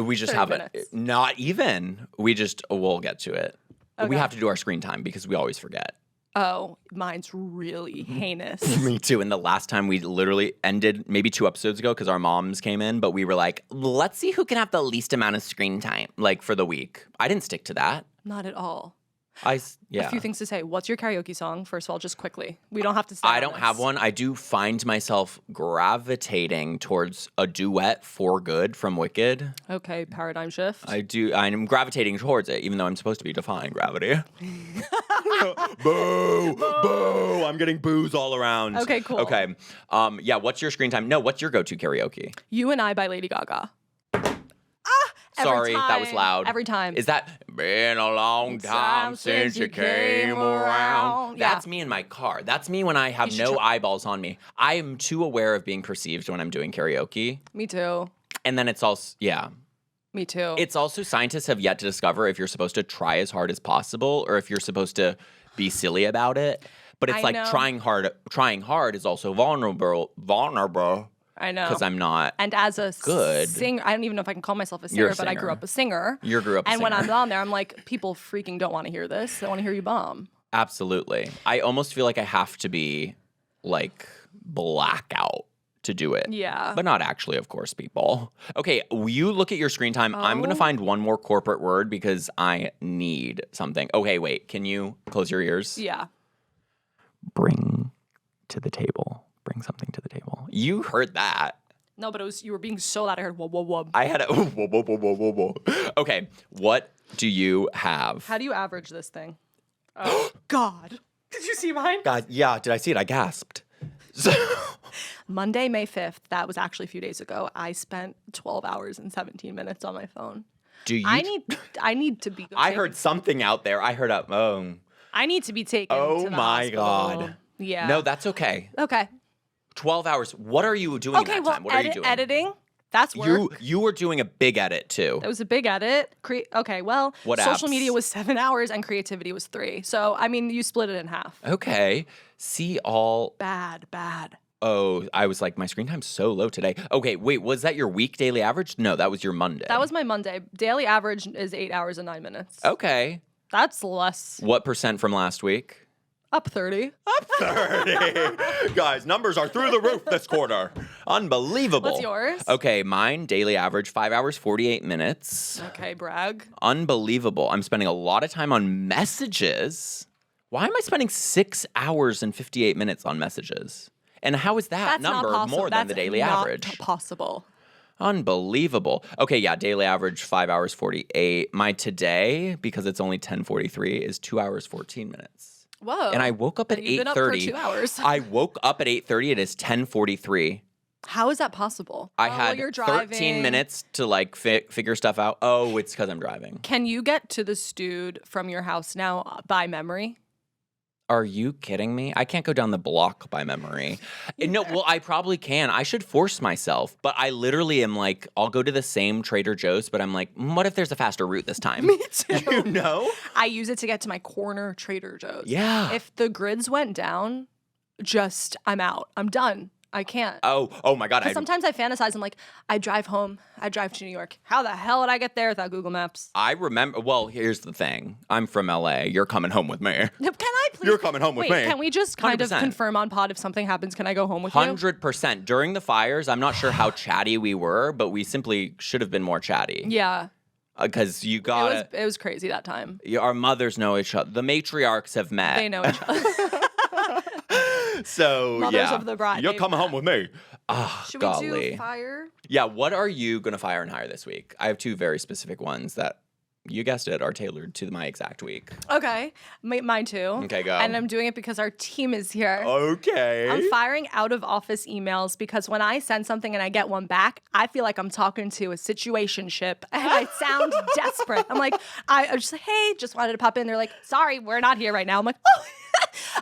S1: We just
S2: 30
S1: have
S2: minutes.
S1: it. Not even. We'll get to it.
S2: Okay.
S1: We have to do our screen time because we always forget.
S2: Oh, mine's really heinous.
S1: Me too. And the last time we literally ended maybe 2 episodes ago because our moms came in, but we were like, let's see who can have the least amount of screen time, like for the week. I didn't stick to that.
S2: Not at all.
S1: Yeah.
S2: A few things to say. What's your karaoke song? First of all, just quickly. We don't have to stay
S1: I
S2: on
S1: don't
S2: this.
S1: have one. I do find myself gravitating towards a duet for good from Wicked.
S2: Okay, paradigm shift.
S1: I'm gravitating towards it, even though I'm supposed to be defying gravity. Boo! Boo! I'm getting boos all around.
S2: Okay, cool.
S1: Okay. Yeah, what's your screen time? No, what's your go-to karaoke?
S2: You and I by Lady Gaga.
S1: Sorry, that was loud.
S2: Every time.
S1: Is that been a long time since you came around?
S2: Yeah.
S1: That's me in my car. That's me when I have no eyeballs on me. I am too aware of being perceived when I'm doing karaoke.
S2: Me too.
S1: And then it's also, yeah.
S2: Me too.
S1: It's also, scientists have yet to discover if you're supposed to try as hard as possible or if you're supposed to be silly about it. But it's like trying hard is also vulnerable.
S2: I know.
S1: Because I'm not
S2: and as a
S1: good.
S2: singer, I don't even know if I can call myself a singer, but I grew up a singer.
S1: You grew up a singer.
S2: And when I'm on there, I'm like, people freaking don't want to hear this. They want to hear you bomb.
S1: Absolutely. I almost feel like I have to be like blackout to do it.
S2: Yeah.
S1: But not actually, of course, people. Okay, you look at your screen time. I'm going to find one more corporate word because I need something. Okay, wait. Can you close your ears?
S2: Yeah.
S1: Bring to the table. Bring something to the table. You heard that.
S2: No, but you were being so loud. I heard whoa, whoa, whoa.
S1: I had a whoa, whoa, whoa, whoa, whoa, whoa. Okay, what do you have?
S2: How do you average this thing? Oh, God. Did you see mine?
S1: God, yeah, did I see it? I gasped. So,
S2: Monday, May 5th, that was actually a few days ago, I spent 12 hours and 17 minutes on my phone.
S1: Do you?
S2: I need to be.
S1: I heard something out there. I heard
S2: I need to be taken
S1: Oh
S2: to the
S1: my
S2: hospital.
S1: God.
S2: Yeah.
S1: No, that's okay.
S2: Okay.
S1: 12 hours. What are you doing
S2: Okay,
S1: in that
S2: well,
S1: time? What are you doing?
S2: editing. That's work.
S1: You were doing a big edit too.
S2: That was a big edit. Okay, well,
S1: What
S2: social
S1: apps?
S2: media was 7 hours and creativity was 3. So, I mean, you split it in half.
S1: Okay. See all.
S2: Bad.
S1: Oh, I was like, my screen time's so low today. Okay, wait, was that your week daily average? No, that was your Monday.
S2: That was my Monday. Daily average is 8 hours and 9 minutes.
S1: Okay.
S2: That's less.
S1: What % from last week?
S2: Up 30.
S1: Up 30. Guys, numbers are through the roof this quarter. Unbelievable.
S2: What's yours?
S1: Okay, mine, daily average, 5 hours, 48 minutes.
S2: Okay, brag.
S1: Unbelievable. I'm spending a lot of time on messages. Why am I spending 6 hours and 58 minutes on messages? And how is that
S2: That's
S1: number
S2: not possible.
S1: more than
S2: That's
S1: the daily
S2: not
S1: average?
S2: Possible.
S1: Unbelievable. Okay, yeah, daily average 5 hours 48. My today, because it's only 10:43, is 2 hours 14 minutes.
S2: Whoa.
S1: And I woke up at 8:30.
S2: You've been up for 2 hours.
S1: I woke up at 8:30. It is 10:43.
S2: How is that possible?
S1: I had
S2: you're
S1: 13
S2: driving.
S1: minutes to like figure stuff out. Oh, it's because I'm driving.
S2: Can you get to the Stewed from your house now by memory?
S1: Are you kidding me? I can't go down the block by memory. No, well, I probably can. I should force myself. But I literally am like, I'll go to the same Trader Joe's, but I'm like, what if there's a faster route this time?
S2: Me too.
S1: You know?
S2: I use it to get to my corner Trader Joe's.
S1: Yeah.
S2: If the grids went down, I'm out. I'm done. I can't.
S1: Oh my God.
S2: Sometimes I fantasize. I'm like, I drive home. I drive to New York. How the hell would I get there without Google Maps?
S1: I remember. Well, here's the thing. I'm from LA. You're coming home with me.
S2: Can I please?
S1: You're coming home with me.
S2: Can we just kind
S1: 100%.
S2: of confirm on pod if something happens? Can I go home with you?
S1: 100%. During the fires, I'm not sure how chatty we were, but we simply should have been more chatty.
S2: Yeah.
S1: Because you got
S2: it was crazy that time.
S1: Our mothers know each other. The matriarchs have met.
S2: They know each other.
S1: So,
S2: Mothers of the bride.
S1: You're coming home with me.
S2: Should
S1: golly.
S2: we do fire?
S1: Yeah, what are you going to fire and hire this week? I have two very specific ones that, you guessed it, are tailored to my exact week.
S2: Okay. Mine too.
S1: Okay, go.
S2: And I'm doing it because our team is here.
S1: Okay.
S2: I'm firing out of office emails because when I send something and I get one back, I feel like I'm talking to a situationship and I sound desperate. I'm like, I just like, hey, just wanted to pop in. They're like, sorry, we're not here right now. I'm like, oh.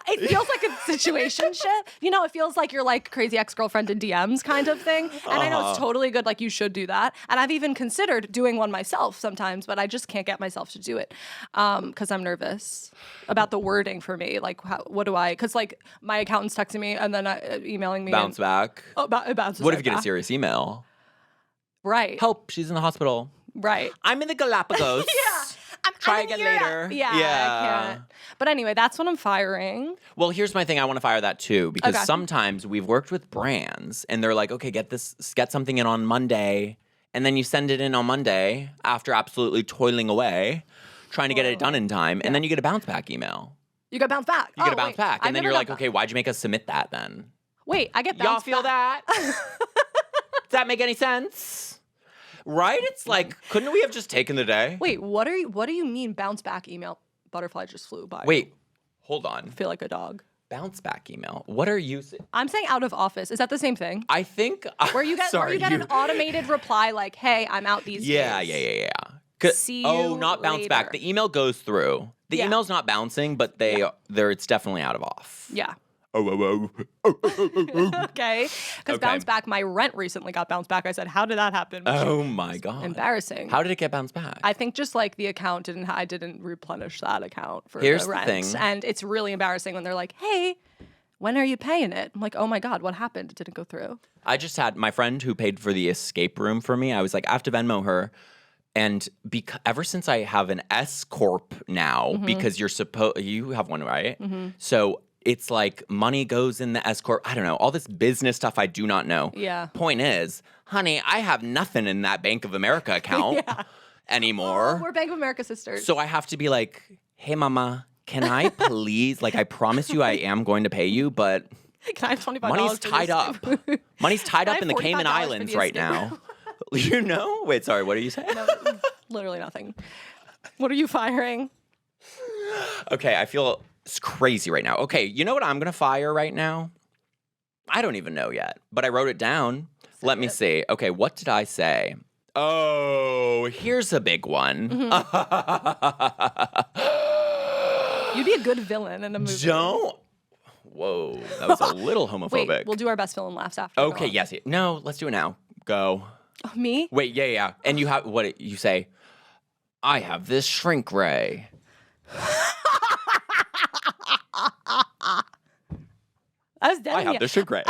S2: It feels like a situationship. You know, it feels like you're like crazy ex-girlfriend in DMs kind of thing. And I know it's totally good. Like, you should do that. And I've even considered doing one myself sometimes, but I just can't get myself to do it because I'm nervous about the wording for me. Like, what do I? Because like my accountant's texting me and then emailing me.
S1: Bounce back.
S2: Oh, it bounces.
S1: What
S2: right
S1: if you get
S2: back.
S1: a serious email?
S2: Right.
S1: Help, she's in the hospital.
S2: Right.
S1: I'm in the Galapagos.
S2: Yeah.
S1: Try
S2: I'm
S1: again
S2: here.
S1: later.
S2: Yeah, I can't. But anyway, that's what I'm firing.
S1: Well, here's my thing. I want to fire that too because
S2: Okay.
S1: sometimes we've worked with brands and they're like, okay, get something in on Monday, and then you send it in on Monday after absolutely toiling away, trying to get it done in time, and then you get a bounce back email.
S2: You got bounce back.
S1: You get a bounce back, and then you're like,
S2: that.
S1: okay, why'd you make us submit that then?
S2: Wait, I get bounce
S1: Y'all feel
S2: back.
S1: that? Does that make any sense? Right? It's like, couldn't we have just taken the day?
S2: Wait, what do you mean bounce back email? Butterfly just flew by.
S1: Wait, hold on.
S2: Feel like a dog.
S1: Bounce back email. What are you saying?
S2: I'm saying out of office. Is that the same thing?
S1: I think
S2: Where you get an automated reply like, "Hey, I'm out these days."
S1: Yeah.
S2: See
S1: Oh,
S2: you
S1: not bounce back.
S2: later.
S1: The email goes through. The email's not bouncing, but it's definitely out of off.
S2: Yeah.
S1: Oh.
S2: Okay. Because bounce back, my rent recently got bounced back. I said, "How did that happen?"
S1: Oh my God.
S2: Embarrassing.
S1: How did it get bounced back?
S2: I think just like the account I didn't replenish that account for
S1: Here's
S2: the
S1: the
S2: rent.
S1: thing.
S2: And it's really embarrassing when they're like, "Hey, when are you paying it?" I'm like, "Oh my God, what happened? It didn't go through."
S1: I just had my friend who paid for the escape room for me. I was like, I have to Venmo her. And ever since I have an S Corp now, because you have one, right? So it's like money goes in the S Corp. I don't know. All this business stuff I do not know.
S2: Yeah.
S1: Point is, honey, I have nothing in that Bank of America account anymore.
S2: Oh, we're Bank of America sisters.
S1: So I have to be like, hey, mama, can I please, like, I promise you I am going to pay you, but
S2: Can I have $25?
S1: money's
S2: for
S1: tied
S2: this?
S1: up. Money's tied
S2: Can I
S1: up in the
S2: have
S1: Cayman
S2: $45 for
S1: Islands
S2: the
S1: right
S2: escape
S1: now. You know? Wait, sorry, what are you saying?
S2: No, literally nothing. What are you firing?
S1: Okay, I feel crazy right now. Okay, you know what I'm going to fire right now? I don't even know yet, but I wrote it down. Let me see. Okay, what did I say? Oh, here's a big one.
S2: You'd be a good villain in a movie.
S1: Whoa, that was a little homophobic.
S2: Wait, we'll do our best villain laughs after.
S1: Okay, yes. No, let's do it now. Go.
S2: Oh, me?
S1: Wait, yeah. And you have, what, you say, I have this shrink ray.
S2: That's dead.
S1: I have this shrink ray.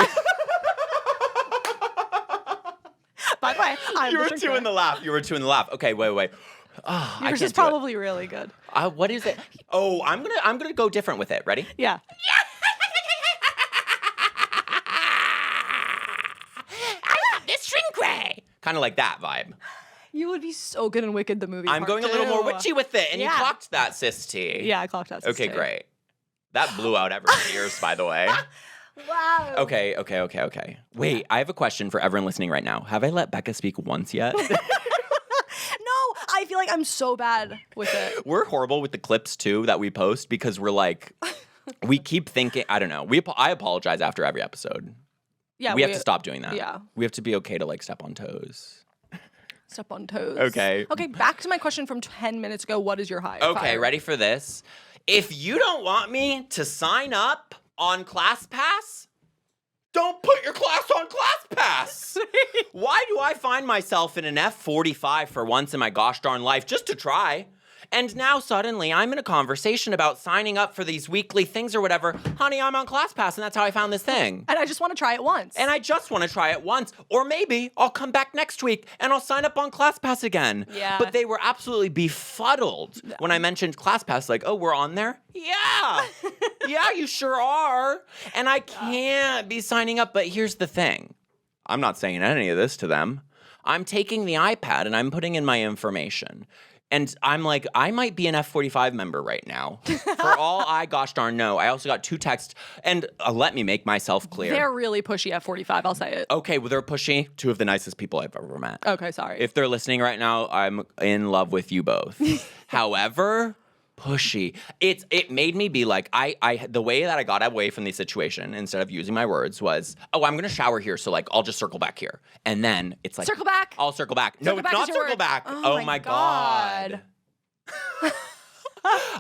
S2: By the way,
S1: You were two in the laugh. Okay, wait. Oh,
S2: Yours is probably really good.
S1: What is it? Oh, I'm gonna go different with it. Ready?
S2: Yeah.
S1: I have this shrink ray. Kind of like that vibe.
S2: You would be so good in Wicked the movie.
S1: I'm going a little more witchy with it, and you
S2: Yeah.
S1: clocked that, sis T.
S2: Yeah, I clocked that.
S1: Okay, great. That blew out everyone's ears, by the way.
S2: Wow.
S1: Okay. Wait, I have a question for everyone listening right now. Have I let Becca speak once yet?
S2: No, I feel like I'm so bad with it.
S1: We're horrible with the clips, too, that we post because we're like, we keep thinking, I don't know. I apologize after every episode.
S2: Yeah,
S1: we have to stop doing that.
S2: Yeah.
S1: We have to be okay to, like, step on toes.
S2: Step on toes.
S1: Okay.
S2: Okay, back to my question from 10 minutes ago. What is your high?
S1: Okay,
S2: fire?
S1: ready for this? If you don't want me to sign up on ClassPass, don't put your class on ClassPass. Why do I find myself in an F45 for once in my gosh darn life just to try? And now suddenly I'm in a conversation about signing up for these weekly things or whatever. Honey, I'm on ClassPass, and that's how I found this thing.
S2: And I just want to try it once.
S1: And I just want to try it once. Or maybe I'll come back next week and I'll sign up on ClassPass again.
S2: Yeah.
S1: But they were absolutely befuddled when I mentioned ClassPass. Like, oh, we're on there? Yeah. Yeah, you sure are. And I can't be signing up. But here's the thing. I'm not saying any of this to them. I'm taking the iPad and I'm putting in my information. And I'm like, I might be an F45 member right now. For all I gosh darn know. I also got 2 texts. And let me make myself clear.
S2: They're really pushy at 45, I'll say it.
S1: Okay, well, they're pushy. 2 of the nicest people I've ever met.
S2: Okay, sorry.
S1: If they're listening right now, I'm in love with you both. However, pushy. It made me be like, the way that I got away from the situation, instead of using my words, was, oh, I'm gonna shower here, so like I'll just circle back here. And then it's like,
S2: circle back.
S1: I'll circle back.
S2: Circle
S1: No,
S2: back
S1: it's not
S2: is your
S1: circle
S2: word.
S1: back.
S2: Oh my God.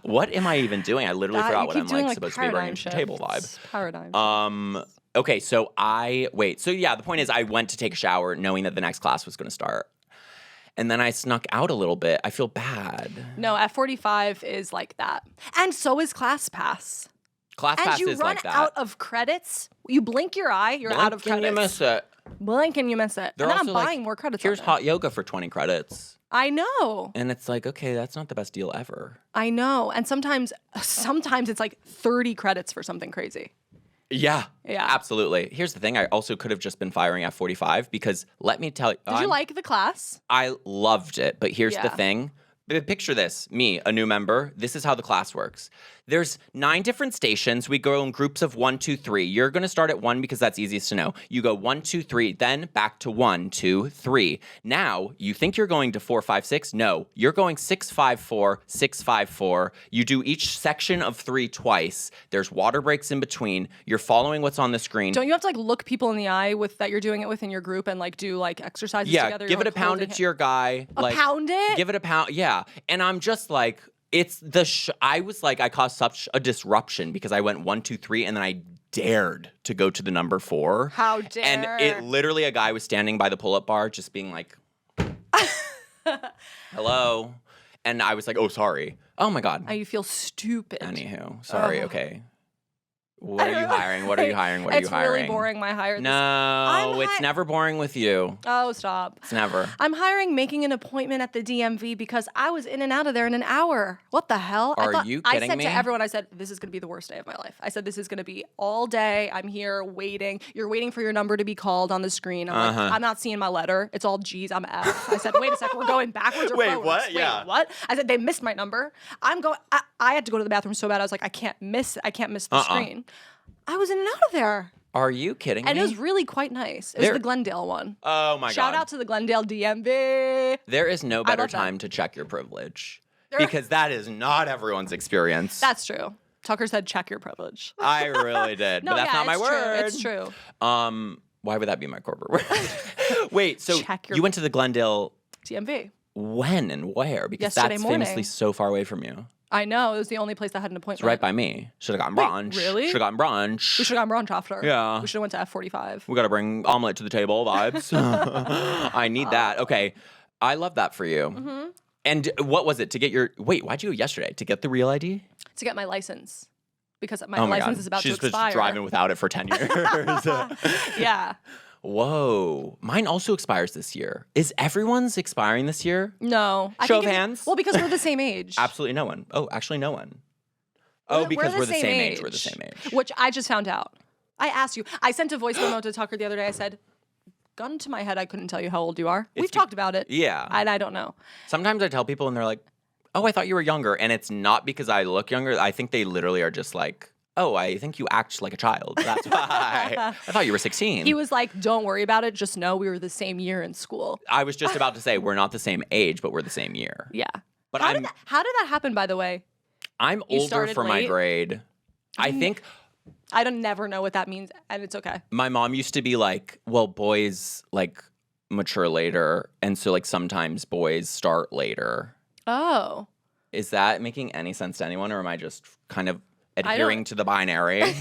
S1: What am I even doing? I literally forgot what I'm like supposed to be bringing
S2: shift.
S1: to the table vibe.
S2: Paradigm.
S1: Okay, so the point is I went to take a shower knowing that the next class was gonna start. And then I snuck out a little bit. I feel bad.
S2: No, F45 is like that. And so is ClassPass.
S1: ClassPass is like that.
S2: And you run out of credits. You blink your eye, you're out of credits.
S1: And you miss it.
S2: Blink and you miss it.
S1: They're
S2: and then I'm
S1: also like,
S2: buying more credits.
S1: Here's hot yoga for 20 credits.
S2: I know.
S1: And it's like, okay, that's not the best deal ever.
S2: I know. And sometimes it's like 30 credits for something crazy.
S1: Yeah.
S2: Yeah.
S1: Absolutely. Here's the thing. I also could have just been firing at 45 because let me tell you.
S2: Did you like the class?
S1: I loved it. But here's the
S2: Yeah.
S1: thing. Picture this. Me, a new member. This is how the class works. There's 9 different stations. We go in groups of 1, 2, 3. You're going to start at 1 because that's easiest to know. You go 1, 2, 3, then back to 1, 2, 3. Now, you think you're going to 4, 5, 6. No, you're going 6, 5, 4, 6, 5, 4. You do each section of 3 twice. There's water breaks in between. You're following what's on the screen.
S2: Don't you have to like look people in the eye with that you're doing it with in your group and like do like exercises together?
S1: Yeah, give
S2: You're,
S1: it a
S2: like,
S1: pound
S2: holding
S1: it to your guy.
S2: Pound it?
S1: Give it a pound. Yeah. And I'm just like, it's the I was like, I caused such a disruption because I went 1, 2, 3, and then I dared to go to the number 4.
S2: How dare.
S1: And it literally, a guy was standing by the pull-up bar just being like, hello. And I was like, oh, sorry. Oh my God.
S2: You feel stupid.
S1: Anywho, sorry. Okay. What are you hiring? What are you hiring? What are you hiring?
S2: It's really boring, my hire.
S1: No, it's never boring with you.
S2: Oh, stop.
S1: It's never.
S2: I'm making an appointment at the DMV because I was in and out of there in an hour. What the hell?
S1: Are you kidding
S2: me? I said
S1: me?
S2: to everyone, I said, this is going to be the worst day of my life. I said, this is going to be all day. I'm here waiting. You're waiting for your number to be called on the screen. I'm like, I'm not seeing my letter. It's all G's. I'm F. I said, wait a second. We're going backwards or forwards?
S1: What? Yeah.
S2: What? I said, they missed my number. I had to go to the bathroom so bad. I was like, I can't miss the screen. I was in and out of there.
S1: Are you kidding me?
S2: And it was really quite nice. It was the Glendale one.
S1: Oh, my God.
S2: Shout out to the Glendale DMV.
S1: There is no better time to check your privilege. Because that is not everyone's experience.
S2: That's true. Tucker said, check your privilege.
S1: I really did.
S2: No,
S1: but that's not my word.
S2: It's true.
S1: Why would that be my corporate word? Wait, so you went to the Glendale
S2: DMV.
S1: When and where? Because
S2: Yesterday
S1: that's
S2: morning.
S1: famously so far away from you.
S2: I know. It was the only place that had an appointment.
S1: It's right by me. Should have gotten brunch.
S2: Really?
S1: Should have gotten brunch.
S2: We should have gone brunch after.
S1: Yeah.
S2: We should have went to F45.
S1: We got to bring omelet to the table vibes. I need that. Okay. I love that for you.
S2: Mm-hmm.
S1: And what was it to get your... Wait, why'd you go yesterday? To get the real ID?
S2: To get my license. Because my
S1: Oh my
S2: license
S1: God.
S2: is about
S1: She's
S2: to expire.
S1: been driving without it for 10 years.
S2: Yeah.
S1: Whoa. Mine also expires this year. Is everyone's expiring this year?
S2: No.
S1: Show of hands?
S2: Well, because we're the same age.
S1: Absolutely no one. Oh, actually no one. Oh, because we're the same age. We're the same age.
S2: Which I just found out. I asked you. I sent a voice memo to Tucker the other day. I said, gun to my head, I couldn't tell you how old you are. We've talked about it.
S1: Yeah.
S2: And I don't know.
S1: Sometimes I tell people and they're like, oh, I thought you were younger. And it's not because I look younger. I think they literally are just like, oh, I think you act like a child. That's why. I thought you were 16.
S2: He was like, don't worry about it. Just know we were the same year in school.
S1: I was just about to say, we're not the same age, but we're the same year.
S2: Yeah.
S1: But
S2: how did that happen, by the way?
S1: I'm older for my grade. I think...
S2: I don't never know what that means, and it's okay.
S1: My mom used to be like, well, boys, like, mature later, and so, like, sometimes boys start later.
S2: Oh.
S1: Is that making any sense to anyone, or am I just kind of adhering to the binary?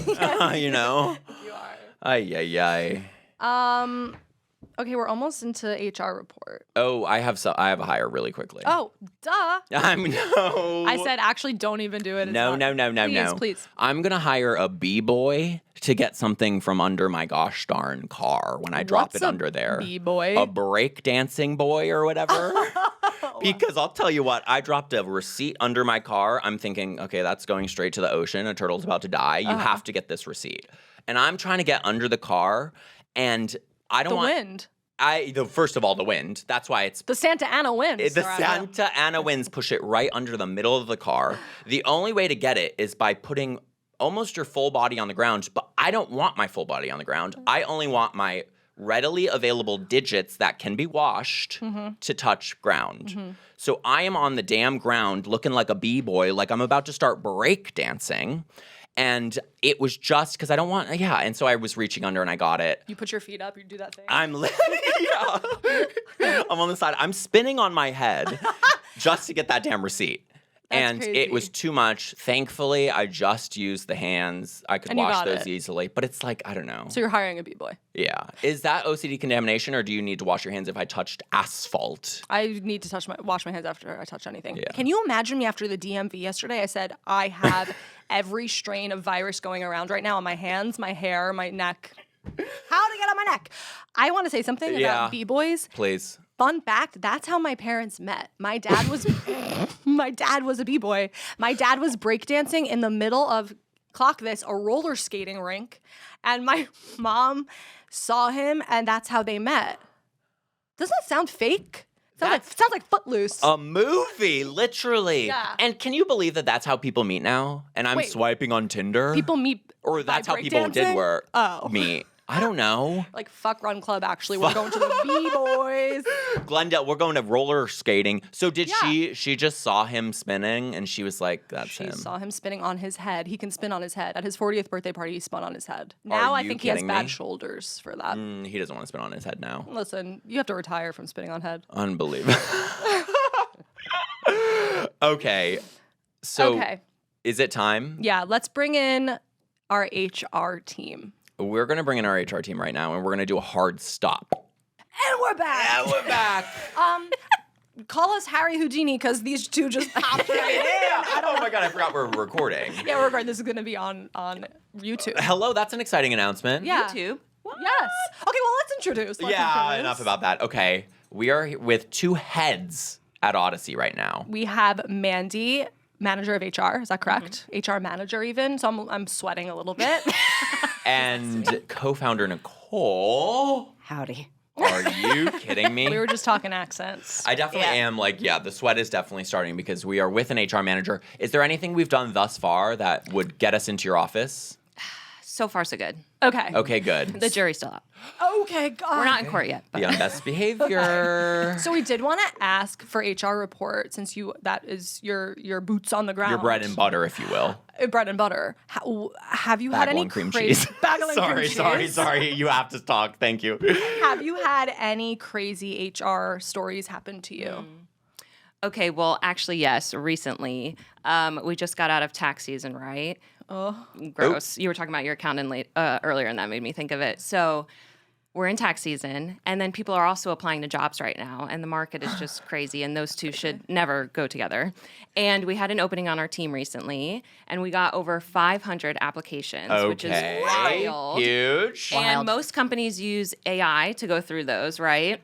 S1: You know?
S2: You are.
S1: Ay, ay, ay.
S2: Okay, we're almost into HR report.
S1: Oh, I have a hire really quickly.
S2: Oh, duh.
S1: No.
S2: I said actually don't even do it. It's
S1: No.
S2: Please.
S1: I'm going to hire a B-boy to get something from under my gosh darn car when I drop it under there.
S2: B-boy?
S1: A break dancing boy or whatever. Because I'll tell you what, I dropped a receipt under my car. I'm thinking, okay, that's going straight to the ocean. A turtle's about to die. You have to get this receipt. And I'm trying to get under the car, and I don't want...
S2: The wind.
S1: First of all, the wind. That's why it's...
S2: The Santa Ana winds.
S1: The Santa Ana winds push it right under the middle of the car. The only way to get it is by putting almost your full body on the ground, but I don't want my full body on the ground. I only want my readily available digits that can be washed to touch ground. So I am on the damn ground looking like a b-boy, like I'm about to start break dancing. And it was just because I don't want, and so I was reaching under and I got it.
S2: You put your feet up, you do that thing.
S1: I'm on the side. I'm spinning on my head just to get that damn receipt.
S2: That's crazy.
S1: It was too much. Thankfully, I just used the hands. I could wash those easily. But it's like, I don't know.
S2: So you're hiring a b-boy.
S1: Yeah. Is that OCD contamination, or do you need to wash your hands if I touched asphalt?
S2: I need to wash my hands after I touch anything.
S1: Yeah.
S2: Can you imagine me after the DMV yesterday? I said, I have every strain of virus going around right now on my hands, my hair, my neck. How to get on my neck? I want to say something about b-boys.
S1: Please.
S2: Fun fact, that's how my parents met. My dad was a b-boy. My dad was breakdancing in the middle of, clock this, a roller skating rink. And my mom saw him, and that's how they met. Doesn't that sound fake? Sounds like Footloose.
S1: A movie, literally.
S2: Yeah.
S1: And can you believe that that's how people meet now? And I'm swiping on Tinder?
S2: People meet
S1: Or that's how people did meet. I don't know.
S2: Like, fuck Run Club, actually. We're going to the B-Boys.
S1: Glendale, we're going to roller skating. So did she just saw him spinning and she was like, that's him.
S2: She saw him spinning on his head. He can spin on his head. At his 40th birthday party, he spun on his head. Now I think he has bad shoulders for that.
S1: He doesn't want to spin on his head now.
S2: Listen, you have to retire from spinning on head.
S1: Unbelievable. Okay. So is it time?
S2: Yeah, let's bring in our HR team.
S1: We're going to bring in our HR team right now, and we're going to do a hard stop.
S2: And we're back. Call us Harry Houdini, because these two just popped right in.
S1: Oh my God, I forgot we're recording.
S2: Yeah, we're recording. This is going to be on YouTube.
S1: Hello, that's an exciting announcement.
S2: Yeah.
S3: YouTube.
S2: What? Yes. Okay, well, let's introduce.
S1: Enough about that. Okay, we are with two heads at Odyssey right now.
S2: We have Mandy, manager of HR. Is that correct? HR manager even. So I'm sweating a little bit.
S1: And co-founder Nicole.
S3: Howdy.
S1: Are you kidding me?
S2: We were just talking accents.
S1: I definitely am. The sweat is definitely starting because we are with an HR manager. Is there anything we've done thus far that would get us into your office?
S3: So far, so good.
S2: Okay.
S1: Okay, good.
S3: The jury's still out.
S2: Okay, God.
S3: We're not in court yet.
S1: Be on best behavior.
S2: So we did want to ask for HR report, since that is your boots on the ground.
S1: Your bread and butter, if you will.
S2: Bread and butter. Have you had any
S1: cream cheese?
S2: Bagel and cream cheese.
S1: Sorry. You have to talk. Thank you.
S2: Have you had any crazy HR stories happen to you?
S3: Okay, well, actually, yes. Recently, we just got out of tax season, right?
S2: Oh,
S3: gross. You were talking about your accountant earlier, and that made me think of it. So we're in tax season, and then people are also applying to jobs right now, and the market is just crazy, and those two should never go together. And we had an opening on our team recently, and we got over 500 applications, which is wild.
S1: Huge.
S3: And most companies use AI to go through those, right?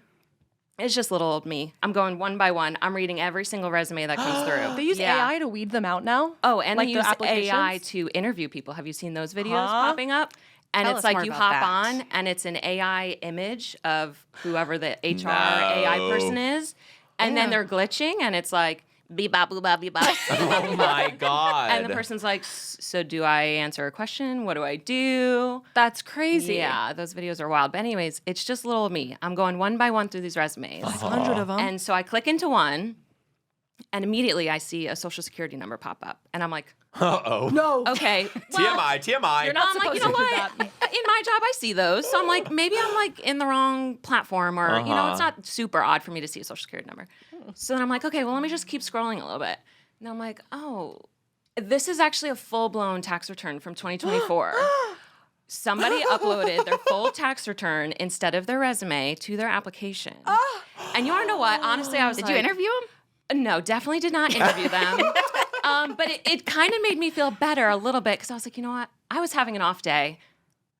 S3: It's just little old me. I'm going one by one. I'm reading every single resume that comes through.
S2: They use AI to weed them out now?
S3: Oh, and
S2: like
S3: they use AI to interview people. Have you seen those videos popping up? And
S4: Tell
S3: it's
S4: us more
S3: like you
S4: about
S3: hop
S4: that.
S3: on, and it's an AI image of whoever the HR AI person is. And then they're glitching, and it's like, beep bop, boop bop, beep bop.
S1: Oh my God.
S3: And the person's like, so do I answer a question? What do I do?
S2: That's crazy.
S3: Yeah, those videos are wild. But anyways, it's just little me. I'm going one by one through these resumes.
S2: 500 of them.
S3: And so I click into one, and immediately I see a social security number pop up. And I'm like,
S1: uh-oh.
S2: No.
S3: okay. well,
S1: TMI.
S2: You're not
S3: I'm like,
S2: supposed
S3: you know
S2: to do
S3: what?
S2: that.
S3: In my job, I see those. So I'm like, maybe I'm like in the wrong platform, or, it's not super odd for me to see a social security number. So then I'm like, okay, well, let me just keep scrolling a little bit. And I'm like, oh, this is actually a full-blown tax return from 2024. somebody uploaded their full tax return instead of their resume to their application. And you want to know what? Honestly, I was
S4: Did you interview them?
S3: No, definitely did not interview them. But it kind of made me feel better a little bit because I was like, you know what? I was having an off day,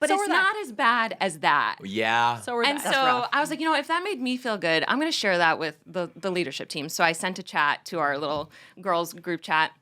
S3: but
S2: So
S3: it's
S2: were they.
S3: not as bad as that.
S1: Yeah.
S2: So we're
S3: And
S2: there.
S3: so I was like, you know, if that made me feel good, I'm going to share that with the leadership team. So I sent a chat to our little girls group chat,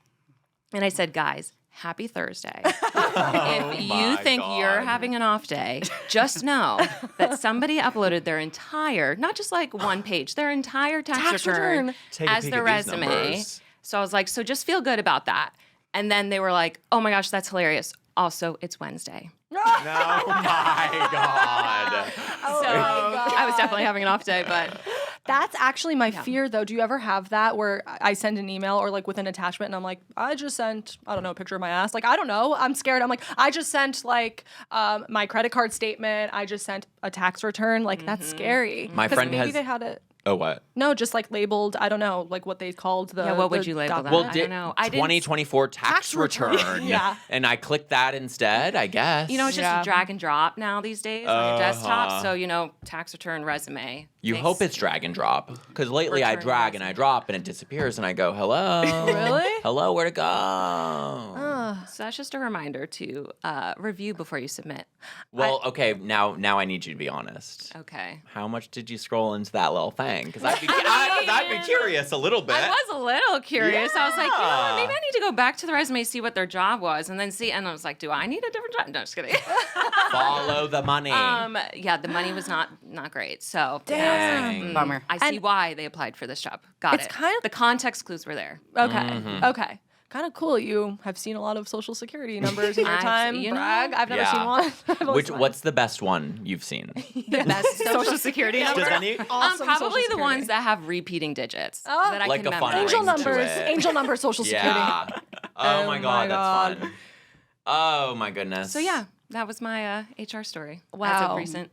S3: and I said, guys, happy Thursday. If you
S1: my
S3: think you're
S1: God.
S3: having an off day, just know that somebody uploaded their entire, not just like one page, their entire tax return
S1: Take a
S3: as
S1: peek
S3: their
S1: at these
S3: resume.
S1: numbers.
S3: So I was like, so just feel good about that. And then they were like, oh my gosh, that's hilarious. Also, it's Wednesday.
S1: Oh my God.
S2: Oh
S3: So
S2: my God.
S3: I was definitely having an off day, but
S2: That's actually my fear, though. Do you ever have that where I send an email or like with an attachment and I'm like, I just sent, I don't know, a picture of my ass. Like, I don't know. I'm scared. I'm like, I just sent like my credit card statement. I just sent a tax return. Like, that's scary.
S1: My
S2: 'Cause
S1: friend
S2: maybe
S1: has-
S2: they had it.
S1: Oh, what?
S2: No, just like labeled, I don't know, like what they called the.
S3: Yeah, what would
S2: the
S3: you label that?
S2: document.
S3: I don't know. I didn't-
S1: 2024 tax
S2: Tax return.
S1: return.
S2: Yeah.
S1: And I clicked that instead, I guess.
S3: you know, it's just
S2: Yeah.
S3: a drag and drop now these days on your desktop. So, you know, tax return, resume.
S1: You
S3: Makes-
S1: hope it's drag and drop. Because lately I
S3: Return
S1: drag and I drop and it disappears and I go, hello.
S2: Really?
S1: Hello, where'd it go?
S3: So that's just a reminder to review before you submit.
S1: Well, okay, now I need you to be honest.
S3: Okay.
S1: How much did you scroll into that little thing? Because I'd be curious a little bit.
S3: I was a little curious. I was like, you know what,
S1: Yeah.
S3: maybe I need to go back to the resume, see what their job was, and then see. And I was like, do I need a different job? No, just kidding.
S1: Follow the money.
S3: Yeah, the money was not great. So
S1: Dang.
S4: Bummer.
S3: I see why they applied for this job. Got
S2: It's
S3: it.
S2: kind of-
S3: the context clues were there.
S2: Okay.
S1: Mm-hmm.
S2: Okay. Kind of cool. You have seen a lot of social security numbers in your
S3: I've-
S2: time.
S3: you know,
S2: Brag. I've never
S1: Yeah.
S2: seen one. I've always seen
S1: What's the best one you've seen?
S3: The best social security number.
S1: Does any?
S2: awesome
S3: Probably
S2: social
S3: the ones
S2: security.
S3: that have repeating digits
S2: Oh.
S3: that I
S1: Like
S3: can
S1: a fun
S3: memorize.
S2: Angel
S1: ring to
S2: numbers.
S1: it.
S2: Angel numbers. Social security.
S1: Yeah. Oh my God,
S2: God.
S1: that's fun. Oh my goodness.
S3: So yeah, that was my HR story. As
S2: Wow.
S3: of recent.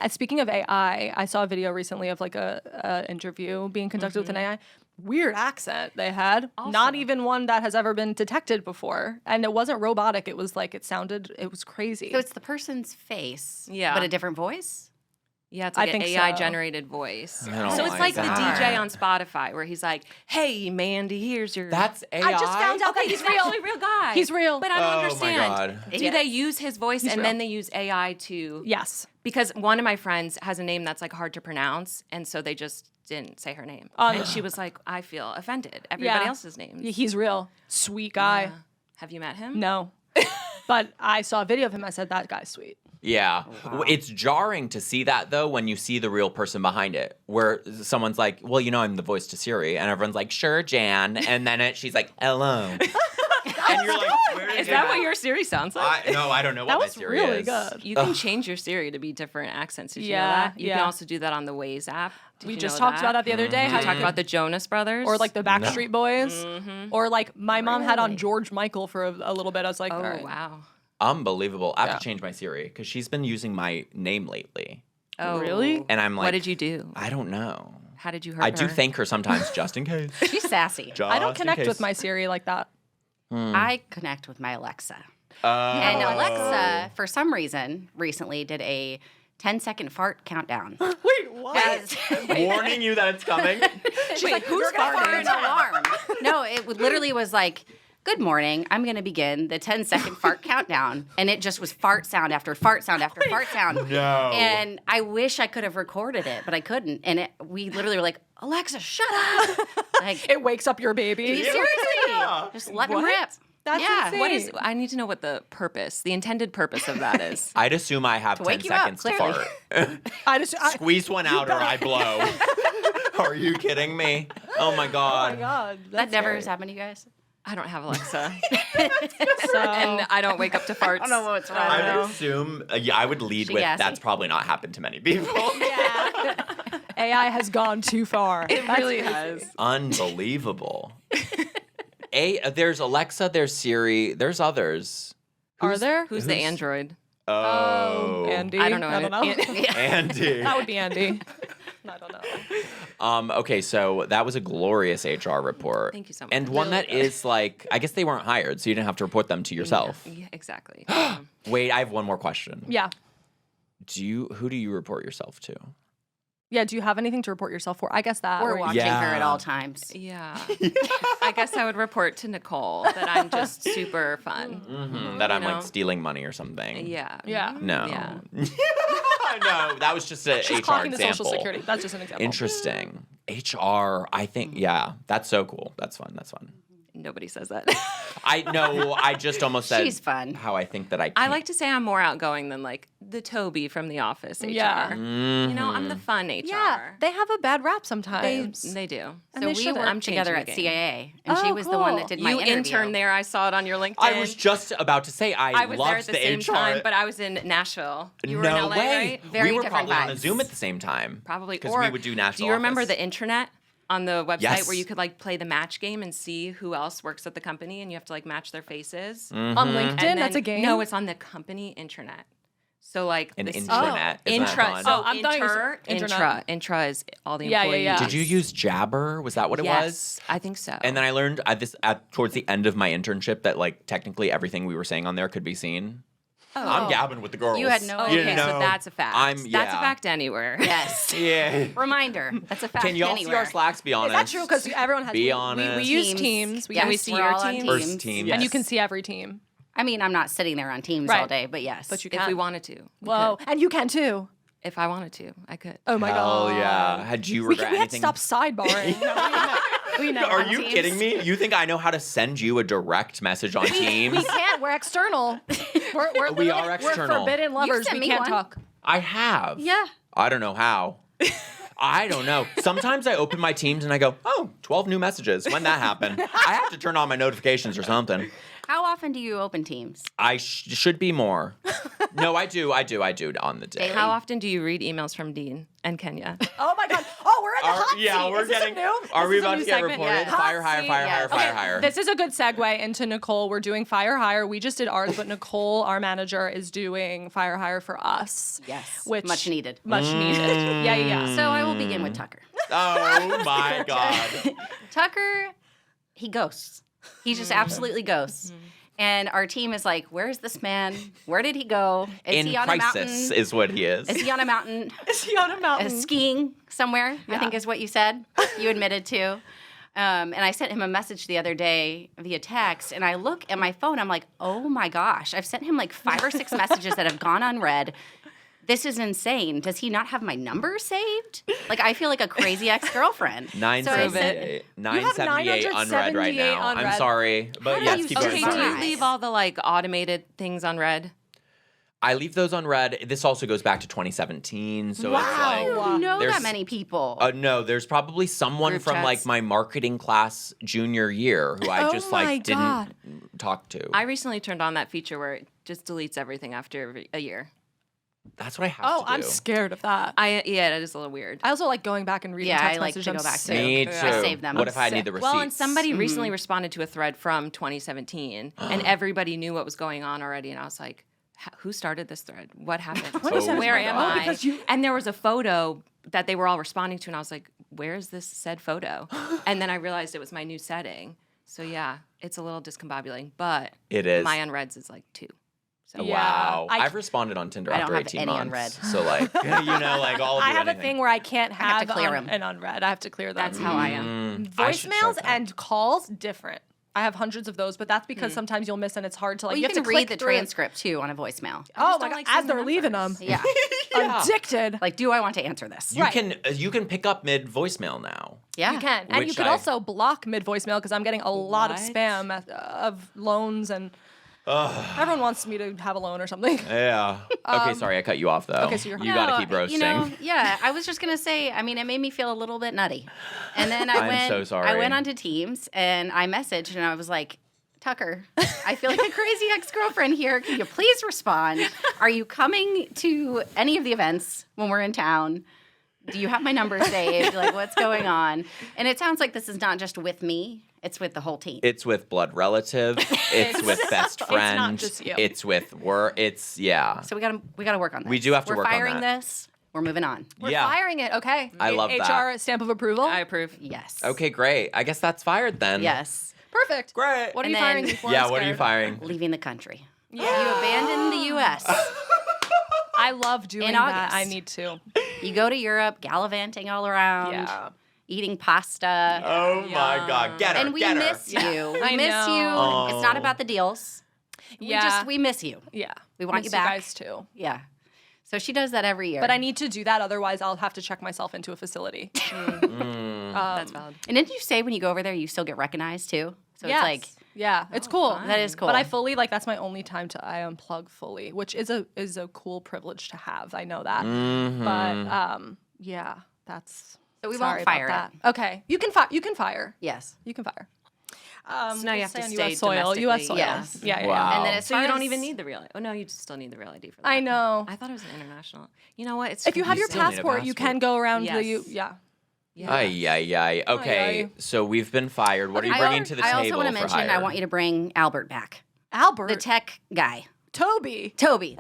S2: Speaking of AI, I saw a video recently of like a interview being conducted with an AI. Weird accent they had. Not even one that has ever been detected before. And it wasn't robotic. It was like, it was crazy.
S4: So it's the person's face,
S3: Yeah.
S4: but a different voice?
S3: Yeah, it's
S2: I
S3: like an
S2: think
S3: AI
S2: so.
S3: generated voice.
S1: Oh
S3: So it's
S1: my
S3: like
S1: God.
S3: the DJ on Spotify where he's like, "Hey, Mandy, here's your."
S1: That's AI.
S2: I just found out that
S3: Okay,
S2: he's
S3: he's
S2: real.
S3: actually a real guy.
S2: He's real.
S3: But I don't
S1: Oh my
S3: understand.
S1: God.
S3: Do they use his voice and
S2: real.
S3: then they use AI to?
S2: Yes.
S3: Because one of my friends has a name that's like hard to pronounce, and so they just didn't say her name, and she was like, "I feel offended. Everybody
S2: Yeah.
S3: else's names."
S2: He's real. Sweet guy.
S3: Yeah. Have you met him?
S2: No. But I saw a video of him. I said, that guy's sweet.
S1: Yeah. It's jarring to see that, though, when you see the real person behind it, where someone's like, well, you know, I'm the voice to Siri. And everyone's like, sure, Jan. And then she's like, hello. And you're like, where did
S3: Is
S1: you
S3: that
S1: get
S3: what your Siri sounds like?
S1: No, I don't know
S2: That
S1: what
S2: was
S1: my Siri
S2: really
S1: is.
S2: good.
S3: You can change your Siri to be different accents. Did you know
S2: Yeah,
S3: that? You
S2: yeah.
S3: can also do that on the Waze app. Did
S2: We
S3: you
S2: just
S3: know
S2: talked about that the other day.
S3: Did
S2: How
S3: you talk about the Jonas Brothers?
S2: or like the Backstreet Boys. Or like my mom had on
S4: Really?
S2: George Michael for a little bit. I was like,
S3: Oh
S2: all right.
S3: wow.
S1: Unbelievable. I have
S2: Yeah.
S1: to change my Siri because she's been using my name lately.
S3: Oh
S2: Really?
S1: And I'm like,
S3: what did you do?
S1: I don't know.
S3: How did you hurt
S1: I do
S3: her?
S1: thank her sometimes just in case.
S4: She's sassy.
S2: I don't connect with my Siri like that.
S4: I connect with my Alexa.
S1: Oh.
S4: And Alexa, for some reason, recently did a 10-second fart countdown.
S2: Wait, what?
S4: As-
S1: warning you that it's coming.
S2: She's like, who's
S4: You're gonna fart
S2: farting?
S4: an alarm. No, it literally was like, good morning, I'm going to begin the 10-second fart countdown. And it just was fart sound after fart sound after fart sound.
S1: No.
S4: And I wish I could have recorded it, but I couldn't. And we literally were like, Alexa, shut up. Like,
S2: It wakes up your baby.
S4: seriously,
S1: Yeah.
S4: just let him
S2: What?
S4: rip.
S2: That's
S4: Yeah.
S2: insane.
S3: What is? I need to know what the purpose, the intended purpose of that is.
S1: I'd assume I have 10
S4: wake you up,
S1: seconds to
S4: clearly.
S1: fart.
S2: I just,
S1: Squeeze one out or I blow. Are you kidding me? Oh my
S2: oh
S1: God.
S2: my God.
S4: That never has happened to you guys?
S3: I don't have Alexa,
S2: So,
S3: and I don't wake up to farts.
S4: I don't know what's wrong.
S1: I would assume, I would lead
S4: She
S1: with
S4: gassy.
S1: that's probably not happened to many people.
S2: AI has gone too far.
S3: It really has.
S1: Unbelievable. There's Alexa, there's Siri, there's others.
S2: Are there?
S3: Who's the android?
S1: Oh.
S2: Andy.
S3: I don't know.
S2: I don't know.
S1: Andy.
S2: That would be Andy. I don't know.
S1: Okay, so that was a glorious HR report.
S3: Thank you so much.
S1: And one
S2: Really
S1: that
S2: good.
S1: is like, I guess they weren't hired, so you didn't have to report them to yourself.
S3: Yeah, exactly.
S1: Wait, I have one more question.
S2: Yeah.
S1: Who do you report yourself to?
S2: Yeah, do you have anything to report yourself for? I guess that.
S4: We're
S2: or-
S4: watching her at
S1: Yeah.
S4: all times.
S3: Yeah. I guess I would report to Nicole that I'm just super fun.
S1: That I'm
S3: You know?
S1: like stealing money or something.
S3: Yeah.
S2: Yeah.
S1: No.
S3: Yeah.
S1: No, that was just an
S2: She's
S1: HR
S2: clocking the
S1: example.
S2: social security. That's just an example.
S1: Interesting. HR, I think, yeah, that's so cool. That's fun. That's fun.
S3: Nobody says that.
S1: I know. I just almost said
S4: She's fun.
S1: how I think that I.
S3: I
S1: Can't.
S3: like to say I'm more outgoing than like the Toby from The Office HR.
S2: Yeah.
S3: You know, I'm the fun HR.
S2: Yeah, they have a bad rap sometimes.
S3: They do.
S2: And
S4: So
S2: they
S4: we
S2: shouldn't.
S4: worked
S3: I'm changing
S4: together
S3: the
S4: at
S3: game.
S4: CAA, and she
S2: Oh,
S4: was the one that
S2: cool.
S4: did my
S3: You
S4: interview.
S3: interned there. I saw it on your LinkedIn.
S1: I was just about to say I
S3: was
S1: loved
S3: there at the
S1: the
S3: same
S1: HR.
S3: time, but I was in Nashville. You were
S1: no
S3: in LA,
S1: way.
S3: right?
S4: Very
S1: we were
S4: different
S1: probably on a
S4: vibes.
S1: Zoom at the same time.
S3: Probably.
S1: because
S3: Or
S1: we would do Nashville.
S3: Do you remember
S1: office.
S3: the intranet on the website
S1: Yes.
S3: where you could like play the match game and see who else works at the company, and you have to like match their faces?
S1: Mm-hmm.
S2: On LinkedIn,
S3: And
S2: that's
S3: then-
S2: a game.
S3: No, it's on the company intranet. So like
S1: An
S3: the
S1: intranet? Isn't that
S3: Intra.
S1: fun?
S3: So
S2: Oh, I'm thought you
S3: intra,
S2: said
S3: intra,
S2: internet.
S3: intra is all the
S2: Yeah, yeah,
S3: employees.
S2: yeah.
S1: Did you use Jabber? Was that what it
S3: yes,
S1: was?
S3: I think so.
S1: And then I learned towards the end of my internship that like technically everything we were saying on there could be seen. I'm gabbing with the girls.
S4: You had no
S3: okay,
S4: idea.
S3: so that's a fact. That's a
S1: yeah.
S3: fact anywhere.
S4: Yes.
S1: Yeah.
S4: Reminder. That's a fact
S1: Can y'all see
S4: anywhere.
S1: our Slacks? Be honest.
S2: Is that true? Because everyone has.
S1: Be
S2: we
S1: honest.
S2: use
S4: Teams.
S2: Teams.
S4: Yes,
S3: Can we see
S4: we're
S3: your
S4: all on
S3: teams?
S1: First team.
S2: And you
S1: yes.
S2: can see every team.
S4: I mean, I'm not sitting there on Teams
S2: Right.
S4: all day, but yes.
S2: But you
S3: If
S2: can.
S3: we wanted to. we
S2: Whoa,
S3: could.
S2: and you can too.
S3: If I wanted to, I could.
S2: Oh my
S1: Hell
S2: god.
S1: yeah. Had you
S2: We,
S1: regret
S2: we had to
S1: anything?
S2: stop sidebarring. we know.
S1: Are
S2: on
S1: you
S2: Teams.
S1: kidding me? You think I know how to send you a direct message on Teams?
S2: We can't. We're external. We're
S1: We are
S2: literally-
S1: external.
S2: We're forbidden lovers.
S4: sent
S2: We
S4: me
S2: can't
S4: one.
S2: talk.
S1: I have.
S4: Yeah.
S1: I don't know how. I don't know. Sometimes I open my Teams and I go, oh, 12 new messages. When that happened? I have to turn on my notifications or something.
S4: How often do you open Teams?
S1: I should be more. No, I do on the day.
S3: How often do you read emails from Dean and Kenya?
S2: Oh my god. Oh, we're in the hot seat.
S1: yeah, we're
S2: Is this
S1: getting.
S2: new?
S1: Are
S2: Is
S1: we
S2: this a
S1: about
S2: new
S1: to get
S2: segment?
S1: reported?
S2: Yeah.
S1: Fire, hire,
S2: Hot
S1: fire,
S2: seat,
S1: hire,
S2: yes.
S1: fire,
S2: Okay,
S1: hire.
S2: This is a good segue into Nicole. We're doing fire hire. We just did ours, but Nicole, our manager, is doing fire hire for us.
S4: Yes.
S2: Which
S4: Much needed.
S2: Much needed. Yeah, yeah, yeah.
S4: So I will begin with Tucker.
S1: Oh my God.
S4: Tucker, he ghosts. He just absolutely ghosts. And our team is like, where's this man? Where did he go? Is
S1: In
S4: he on a
S1: crisis
S4: mountain?
S1: is what he is.
S4: Is he on a mountain?
S2: Is he on a mountain?
S4: Skiing somewhere, I think is what you said. You admitted to. And I sent him a message the other day via text, and I look at my phone. I'm like, oh my gosh. I've sent him like 5 or 6 messages that have gone unread. This is insane. Does he not have my number saved? Like, I feel like a crazy ex-girlfriend.
S1: 978 978 unread right now. I'm
S2: unread.
S1: sorry. But
S4: do
S1: yes,
S4: you
S1: keep
S4: say
S1: going.
S3: Okay, do
S1: Sorry.
S3: you leave all the like automated things unread?
S1: I leave those unread. This also goes back to 2017. So
S4: I
S1: it's like.
S4: don't know
S1: There's-
S4: that many people.
S1: No, there's probably someone
S3: Group
S1: from
S3: chats.
S1: like my marketing class junior year who I
S2: Oh
S1: just
S2: my
S1: like
S2: God.
S1: didn't talk to.
S3: I recently turned on that feature where it just deletes everything after a year.
S1: That's what I have
S2: Oh,
S1: to do.
S2: I'm scared of that.
S3: Yeah, it is a little weird.
S2: I also like going back and reading
S4: Yeah,
S2: text
S4: I like
S2: messages.
S4: to
S2: I'm
S4: go back
S2: sick.
S4: too.
S1: Me too.
S4: I save them.
S1: What if I need
S2: sick.
S1: the receipts?
S3: Well, and somebody recently responded to a thread from 2017, and everybody knew what was going on already. And I was like, who started this thread? What happened?
S2: 2017.
S3: Where
S1: Oh my
S3: am
S1: God.
S3: I?
S2: because you-
S3: And there was a photo that they were all responding to, and I was like, where is this said photo? And then I realized it was my new setting. So yeah, it's a little discombobulating, but
S1: It is.
S3: my unreads is like 2. So
S2: Yeah.
S1: Wow.
S2: I-
S1: I've responded on Tinder
S4: I don't
S1: after
S4: have
S1: 18
S4: any
S1: months.
S4: unread.
S1: So like, you know, like all of
S2: I
S1: you,
S2: have a
S1: anything.
S2: thing where I can't
S4: have
S2: have,
S4: to clear 'em.
S2: an unread. I have to clear them.
S3: that's how I am.
S1: I should
S2: Voicemails
S1: start that.
S2: and calls different. I have hundreds of those, but that's because sometimes you'll miss and it's hard to like.
S4: Well, you
S2: have
S4: can
S2: to
S4: read
S2: click
S4: the
S2: through it.
S4: transcript too on a voicemail.
S2: Oh
S3: just
S2: my
S3: don't
S2: god!
S3: like
S2: As
S3: seeing the
S2: they're leaving them,
S4: Yeah.
S2: addicted.
S4: Like, do I want to answer this?
S1: You
S2: Right.
S1: can pick up mid voicemail now.
S4: Yeah.
S2: You can, and you
S1: Which
S2: could
S1: I-
S2: also block mid voicemail because I'm getting a lot of
S3: What?
S2: spam of loans and. Everyone wants me to have a loan or something.
S1: Yeah. Okay, sorry, I cut you off though.
S2: okay, so you're-
S1: you got to keep roasting.
S4: You know, yeah, I was just gonna say. I mean, it made me feel a little bit nutty. And then I
S1: I'm
S4: went.
S1: so sorry.
S4: I went onto Teams and I messaged and I was like, Tucker, I feel like a crazy ex-girlfriend here. Can you please respond? Are you coming to any of the events when we're in town? Do you have my number saved? Like, what's going on? And it sounds like this is not just with me; it's with the whole team.
S1: It's with blood relative. It's with best friend.
S2: just you.
S1: It's with work. It's yeah.
S4: So we gotta work on this.
S1: We do have to
S4: We're
S1: work on
S4: firing
S1: that.
S4: this. We're moving on.
S2: We're firing it. Okay.
S1: I love that.
S2: HR stamp of approval.
S3: I approve.
S4: Yes.
S1: Okay, great. I guess that's fired then.
S4: Yes.
S2: Perfect.
S1: Great.
S2: What are
S4: And
S2: you
S4: then-
S2: firing me for?
S1: Yeah,
S2: I'm
S1: what are you
S2: scared.
S1: firing?
S4: Leaving the country.
S2: Yeah.
S4: You abandon the U.S.
S2: I love doing
S4: In
S2: that.
S4: August.
S2: I need to.
S4: You go to Europe, gallivanting all around,
S2: Yeah.
S4: eating pasta.
S1: Oh my God. Get her.
S4: And we
S1: get her.
S4: miss you. We
S2: I
S4: miss
S2: know.
S4: you.
S1: Oh.
S4: It's not about the deals.
S2: Yeah.
S4: We miss you.
S2: Yeah.
S4: We want
S2: Miss
S4: you back.
S2: guys too.
S4: Yeah. So she does that every year.
S2: But I need to do that, otherwise I'll have to check myself into a facility.
S3: That's valid.
S4: And didn't you say when you go over there, you still get recognized too? So it's like,
S2: yeah, it's cool.
S3: fun.
S4: that is cool.
S2: But I fully that's my only time I unplug fully, which is a cool privilege to have. I know that. But yeah, that's
S4: So we
S2: sorry
S4: won't fire
S2: about that. Okay, you can fire. You can fire.
S4: Yes.
S2: You can fire.
S3: So now you have to
S2: on
S3: stay
S2: US soil. US soil.
S3: domestically.
S4: Yes.
S2: Yeah.
S1: Wow.
S4: And then as
S3: So
S4: far
S3: you don't
S4: as-
S3: even need the real. Oh no, you still need the real ID for that.
S2: I know.
S3: I thought it was an international. You know what? It's
S2: If you have your
S1: still need a
S2: passport, you
S1: passport.
S2: can go around the
S3: Yes.
S2: yeah.
S1: Ay, ay, ay. Okay,
S2: ay.
S1: so we've been fired. What are you
S4: I
S1: bringing
S4: al-
S1: to the
S4: I
S1: table
S4: also want to
S1: for
S4: mention,
S1: hire?
S4: I want you to bring Albert back.
S2: Albert,
S4: The tech guy.
S2: Toby.
S4: Toby.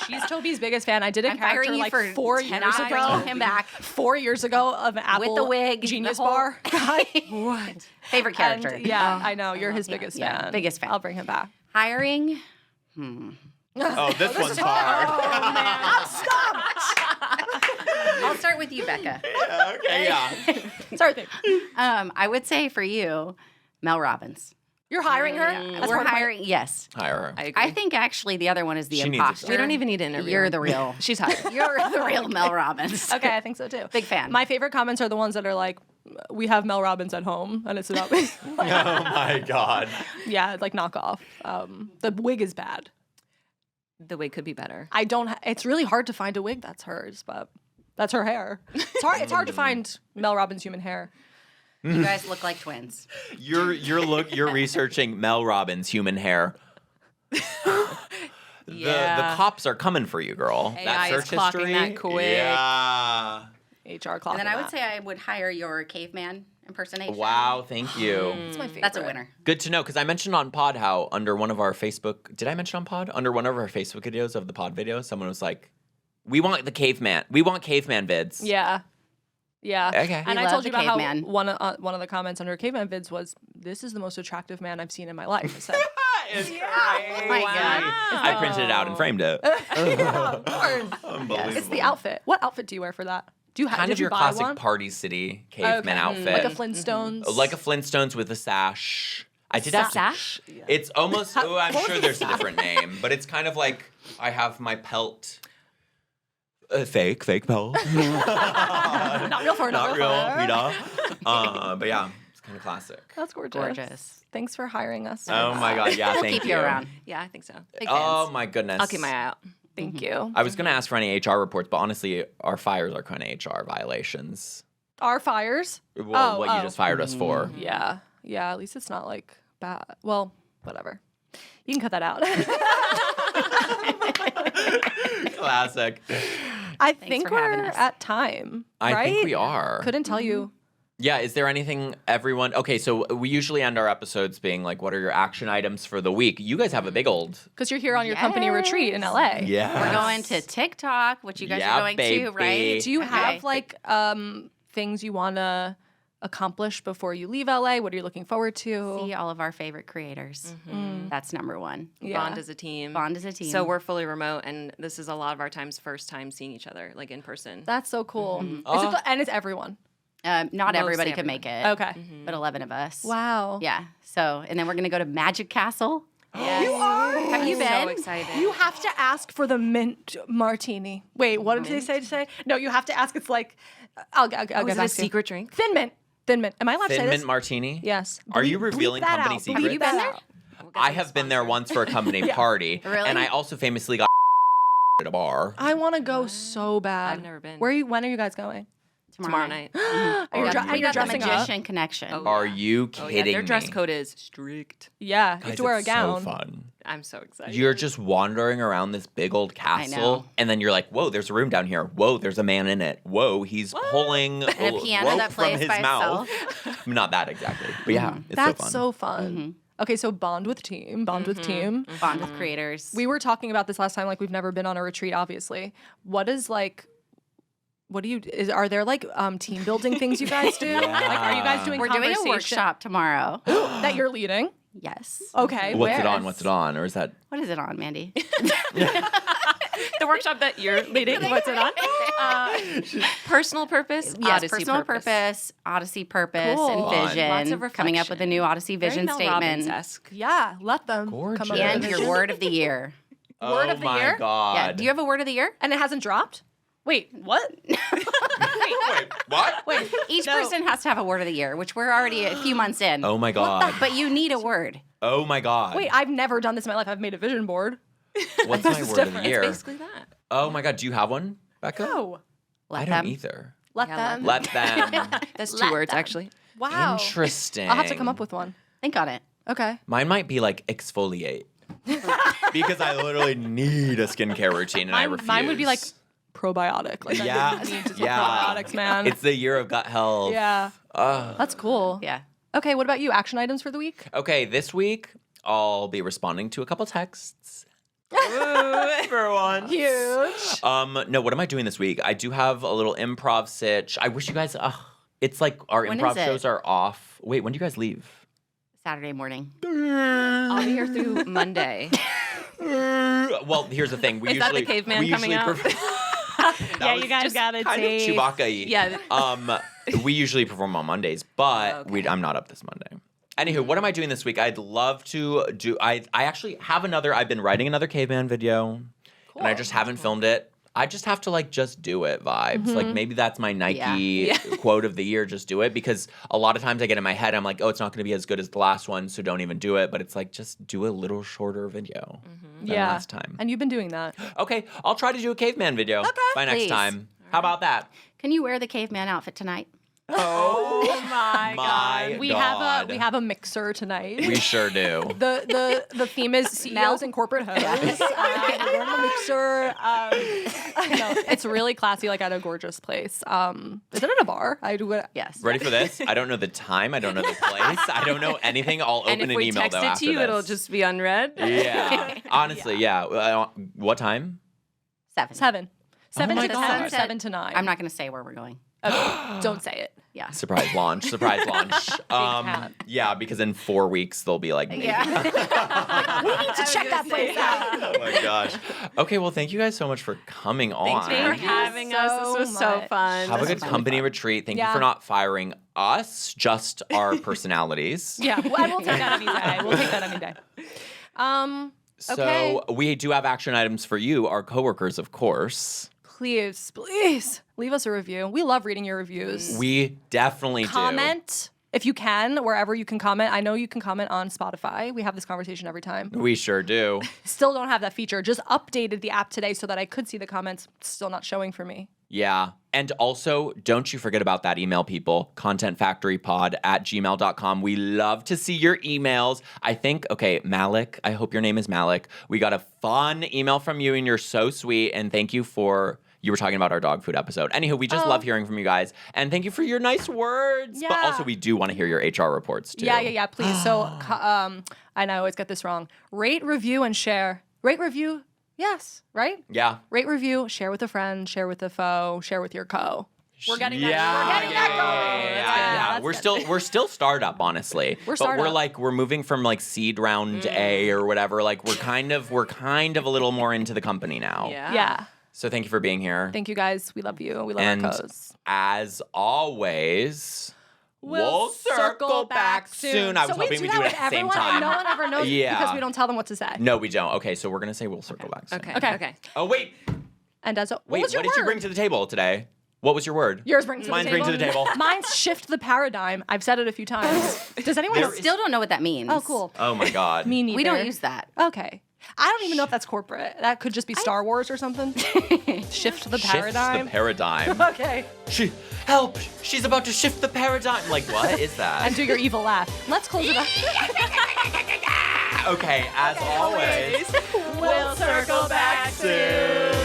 S2: She's Toby's biggest fan. I did a
S4: I'm
S2: character
S4: firing you
S2: like
S4: for
S2: 4 years
S4: not
S2: ago.
S4: bringing him back.
S2: 4 years ago of an Apple
S4: the wig, the
S2: Genius
S4: whole-
S2: Bar guy.
S3: what?
S4: Favorite
S2: And,
S4: character.
S2: yeah, I know. You're his biggest
S4: Yeah,
S2: fan.
S4: biggest fan.
S2: I'll bring him back.
S4: Hiring.
S1: Oh, this one's hard.
S4: I'll start with you, Becca.
S1: Okay, yeah.
S2: Sorry, babe.
S4: I would say for you, Mel Robbins.
S2: You're hiring her? As
S4: We're
S2: part of my-
S4: hiring. Yes.
S1: Hire her.
S3: I agree.
S4: I think actually the other one is the
S1: She needs a
S4: imposter.
S1: job.
S3: we don't even need to interview.
S4: You're
S3: her.
S4: the real.
S3: She's hired.
S4: You're the real Mel Robbins.
S2: Okay, I think so too.
S4: Big fan.
S2: My favorite comments are the ones that are like, "We have Mel Robbins at home," and it's about me.
S1: Oh my God.
S2: Yeah, like knock off. The wig is bad.
S3: The wig could be better.
S2: I don't. It's really hard to find a wig that's hers, but that's her hair. It's hard. It's hard to find Mel Robbins human hair.
S4: You guys look like twins.
S1: You're researching Mel Robbins human hair. The cops are coming for you, girl.
S3: AI is
S1: search
S3: clocking
S1: history.
S3: that quick.
S1: Yeah.
S2: HR clock.
S4: And then I would say I would hire your caveman impersonation.
S1: Wow, thank you.
S2: it's my favorite.
S4: That's a winner.
S1: Good to know, because I mentioned on pod how under one of our Facebook, did I mention on pod? Under one of our Facebook videos of the pod videos, someone was like, we want the caveman. We want caveman vids.
S2: Yeah. Yeah.
S1: Okay.
S2: And
S4: We
S2: I
S4: love
S2: told you
S4: the
S2: about
S4: caveman.
S2: how one of the comments under caveman vids was, "This is the most attractive man I've seen in my life." I said,
S1: It's
S4: Oh my God.
S1: I printed it out and framed it.
S2: "Yeah, of course."
S1: Unbelievable.
S2: It's the outfit. What outfit do you wear for that? Do you have?
S1: Kind
S2: did
S1: of
S2: you
S1: your
S2: buy
S1: classic
S2: one?
S1: Party City caveman
S2: Okay.
S1: outfit.
S2: Like a Flintstones.
S1: Like a Flintstones with a sash. I did have to-
S3: Sash?
S1: It's almost. Oh, I'm
S2: what was
S1: sure
S2: the
S1: there's a different name, but it's kind of like I have my pelt. Fake pelt.
S2: not real fur.
S1: Not real,
S2: fur.
S1: but yeah, it's kind of classic.
S2: That's gorgeous.
S4: Gorgeous.
S2: Thanks for hiring us.
S1: Oh my God, yeah,
S4: We'll
S1: thank
S4: keep you around.
S3: Yeah, I think so.
S4: Big
S1: Oh
S4: fans.
S1: my goodness.
S3: I'll keep my eye out.
S2: Thank you.
S1: I was gonna ask for any HR reports, but honestly, our fires are kind of HR violations.
S2: Our fires.
S1: Well, what you
S2: oh.
S1: just fired us for.
S2: Yeah. Yeah. At least it's not like bad. Well, whatever. You can cut that out.
S1: Classic.
S2: I think
S4: for having
S2: we're
S4: us.
S2: at time.
S1: I
S2: right?
S1: think we are.
S2: Couldn't tell you.
S1: Yeah, is there anything everyone? Okay, so we usually end our episodes being like, what are your action items for the week? You guys have a big old.
S2: Because you're here on your company retreat in LA.
S1: Yeah.
S4: We're going to TikTok, which you guys
S1: Yeah,
S4: are going to, right?
S1: baby.
S2: Do you
S4: Okay.
S2: have like things you want to accomplish before you leave LA? What are you looking forward to?
S4: See all of our favorite creators. That's number one.
S2: Yeah.
S3: Bond as a team.
S4: Bond as a team.
S3: So we're fully remote, and this is a lot of our time's first time seeing each other, like in person.
S2: That's so cool.
S1: Oh.
S2: And it's everyone.
S4: Not
S3: Mostly
S4: everybody could make it.
S2: Okay.
S4: But 11 of us.
S2: Wow.
S4: Yeah. So, and then we're going to go to Magic Castle.
S3: Yes.
S2: You are.
S4: Have you
S3: So
S4: been?
S3: excited.
S2: You have to ask for the mint martini. Wait, what did they say today? No, you have to ask. It's like, I'll get
S3: is
S2: back
S3: it a
S2: to you.
S3: secret drink?
S2: Thin mint. Thin mint. Am I allowed to say
S1: Thin
S2: this?
S1: Mint Martini?
S2: Yes.
S1: Are you
S2: Bleep
S1: revealing
S2: that
S1: company
S2: out. Bleep
S1: secrets?
S4: Have you been
S2: that
S4: there?
S2: out.
S1: I have been there once for a company party.
S4: Really?
S1: And I also famously got at a bar.
S2: I want to go so bad.
S3: I've never been.
S2: When are you guys going?
S3: Tomorrow night.
S2: Are you,
S1: Are
S2: dre-
S1: you-
S2: are
S4: We
S2: you
S4: got the
S2: dressing up?
S4: magician connection.
S3: Oh,
S1: Are you
S3: Oh,
S1: kidding
S3: yeah, their dress
S1: me?
S3: code is strict.
S2: Yeah, you
S1: Guys,
S2: have to wear a
S1: it's
S2: gown.
S1: So fun.
S3: I'm so excited.
S1: You're just wandering around this big old castle,
S4: know.
S1: and then you're like, "Whoa, there's a room down here. Whoa, there's a man in it. Whoa, he's pulling
S4: And a piano
S1: rope
S4: that
S1: from
S4: plays
S1: his
S4: by
S1: mouth." Not that exactly, but yeah, it's
S2: That's
S1: so fun.
S2: so fun. Okay, so bond with team, bond with team.
S4: Bond with creators.
S2: We were talking about this last time, like we've never been on a retreat, obviously. What is like, are there like team building things you guys do? Like, are you guys doing
S4: We're doing a
S2: conversation
S4: workshop tomorrow.
S2: that you're leading?
S4: Yes.
S2: Okay,
S1: What's
S2: where?
S1: What's it on? Or is that?
S4: What is it on, Mandy?
S3: The workshop that you're leading, what's it on? Personal purpose,
S4: Yes,
S3: Odyssey
S4: personal purpose, Odyssey purpose,
S2: Cool.
S4: and vision.
S3: Lots of
S4: coming up with a new Odyssey
S3: Very
S4: vision
S3: Mel
S4: statement.
S3: Robbins-esque.
S2: Yeah, let them
S1: Gorgeous.
S2: come up
S4: And
S2: with
S4: your
S2: vision.
S4: word of the year.
S2: Word of the year?
S1: Oh my God.
S4: Yeah. Do you have a word of the year?
S2: And it hasn't dropped? Wait, what?
S1: Wait, what?
S2: Wait,
S4: Each
S2: no.
S4: person has to have a word of the year, which we're already a few months in.
S1: Oh my God.
S4: But you need a word.
S1: Oh my God.
S2: Wait, I've never done this in my life. I've made a vision board.
S1: What's my
S2: is
S1: word of the
S2: different.
S1: year?
S3: Basically that.
S1: Oh my God. Do you have one, Becca?
S2: No.
S4: Let
S1: I
S4: them.
S1: don't either.
S2: Let
S3: Yeah,
S2: them.
S1: Let them.
S3: That's
S2: Let
S3: two words,
S2: them.
S3: actually.
S2: Wow.
S1: Interesting.
S2: I'll have to come up with one.
S4: Think on it.
S2: Okay.
S1: Mine might be like exfoliate. Because I literally need a skincare routine and I refuse.
S2: Mine would be like probiotic. Like
S1: Yeah.
S2: I need to take
S1: Yeah.
S2: probiotics, man.
S1: It's the year of gut health.
S2: yeah. That's cool.
S4: Yeah.
S2: Okay, what about you? Action items for the week?
S1: Okay, this week I'll be responding to a couple texts. For once.
S2: Huge.
S1: No, what am I doing this week? I do have a little improv sitch. I wish you guys it's like our
S4: When
S1: improv
S4: is it?
S1: shows are off. Wait, when do you guys leave?
S4: Saturday morning.
S3: I'll be here through Monday.
S1: Well, here's the thing. We
S3: Is that the
S1: usually
S3: caveman
S1: we
S3: coming
S1: usually
S3: out?
S1: That was
S2: guys
S1: just
S2: gotta
S1: kind of
S2: take-
S1: Chewbacca-y.
S3: Yeah.
S1: We usually perform on Mondays, but I'm not up this Monday. Anywho, what am I doing this week? I'd love to do. I actually have another. I've been writing another caveman video, and I just haven't filmed it. I just have to like just do it vibes. Like maybe that's my Nike quote of the year. Just do it, because a lot of times I get in my head. I'm like, oh, it's not going to be as good as the last one, so don't even do it. But it's like just do a little shorter video than last time.
S2: And you've been doing that.
S1: Okay, I'll try to do a caveman video by next
S4: Please.
S1: time. How about that?
S4: Can you wear the caveman outfit tonight?
S1: Oh
S2: my
S1: my
S2: God.
S1: God.
S2: We have a mixer tonight.
S1: We sure do.
S2: The theme is CEOs and corporate hoes. We're in the mixer. No, it's really classy, like at a gorgeous place. Is it at a bar? I do it.
S4: Yes.
S1: Ready for this? I don't know the time. I don't know the place. I don't know anything. I'll open
S3: And if
S1: an
S3: we
S1: email
S3: text
S1: though
S3: it
S1: after
S3: to you,
S1: this.
S3: it'll just be unread.
S1: Yeah. Honestly, yeah. What time?
S4: 7.
S2: 7
S1: my
S2: to
S1: God.
S2: 10, 7 to 9.
S4: I'm not going to say where we're going.
S2: Okay, don't say it.
S4: Yeah.
S1: Surprise launch. Surprise launch.
S2: hat.
S1: Yeah, because in 4 weeks they'll be like, maybe.
S4: Yeah.
S2: We need to check that place out.
S1: Oh my gosh. Okay, well, thank you guys so much for coming on.
S3: Thanks for having us. This was so
S2: much.
S3: fun.
S1: Have a
S2: This
S1: good
S2: was really
S1: company
S2: fun.
S1: retreat. Thank you
S2: Yeah.
S1: for not firing us, just our personalities.
S2: Yeah, well, and we'll take that any day. We'll take that any day. Okay.
S1: So we do have action items for you, our coworkers, of course.
S2: Please leave us a review. We love reading your reviews.
S1: We definitely do.
S2: Comment if you can, wherever you can comment. I know you can comment on Spotify. We have this conversation every time.
S1: We sure do.
S2: Still don't have that feature. Just updated the app today so that I could see the comments. Still not showing for me.
S1: Yeah. And also, don't you forget about that email, people. contentfactorypod@gmail.com. We love to see your emails. I think, okay, Malik, I hope your name is Malik. We got a fun email from you, and you're so sweet. And thank you for... You were talking about our dog food episode. Anywho, we just love hearing from you guys. And thank you for your nice words. But
S2: Yeah.
S1: also, we do want to hear your HR reports, too.
S2: Yeah, please. So, and I always get this wrong. Rate, review, and share. Rate, review, yes, right?
S1: Yeah.
S2: Rate, review, share with a friend, share with a foe, share with your co. We're getting that.
S1: Yeah,
S2: We're getting that going.
S1: yeah.
S2: That's
S1: We're still startup, honestly.
S2: We're
S1: but
S2: startup.
S1: we're moving from like seed round A or whatever. Like we're kind of a little more into the company now.
S2: Yeah.
S1: So thank you for being here.
S2: Thank you guys. We love you. We love
S1: And
S2: our co's.
S1: as always,
S2: We'll
S1: circle back soon. I was hoping we'd do it at the same time.
S2: No one ever knows
S1: Yeah.
S2: because we don't tell them what to say.
S1: No, we don't. Okay, so we're gonna say we'll circle back soon.
S3: Okay.
S1: Oh wait,
S2: And as a,
S1: wait.
S2: what was your
S1: What did you
S2: word?
S1: bring to the table today? What was your word?
S2: Yours brings to
S1: Mine's
S2: the
S1: bring
S2: table.
S1: to the table.
S2: Mine's shift the paradigm. I've said it a few times. Does anyone
S4: I
S2: else?
S4: still don't know what that means.
S2: Oh, cool.
S1: Oh my god.
S2: Me neither.
S4: We don't use that.
S2: Okay. I don't even know if that's corporate. That could just be Star Wars or something. Shift the
S1: Shift
S2: paradigm.
S1: the paradigm.
S2: Okay.
S1: Help! She's about to shift the paradigm. Like, what is that?
S2: And do your evil laugh. Let's close it up.
S1: Okay, as always,
S2: We'll circle back soon.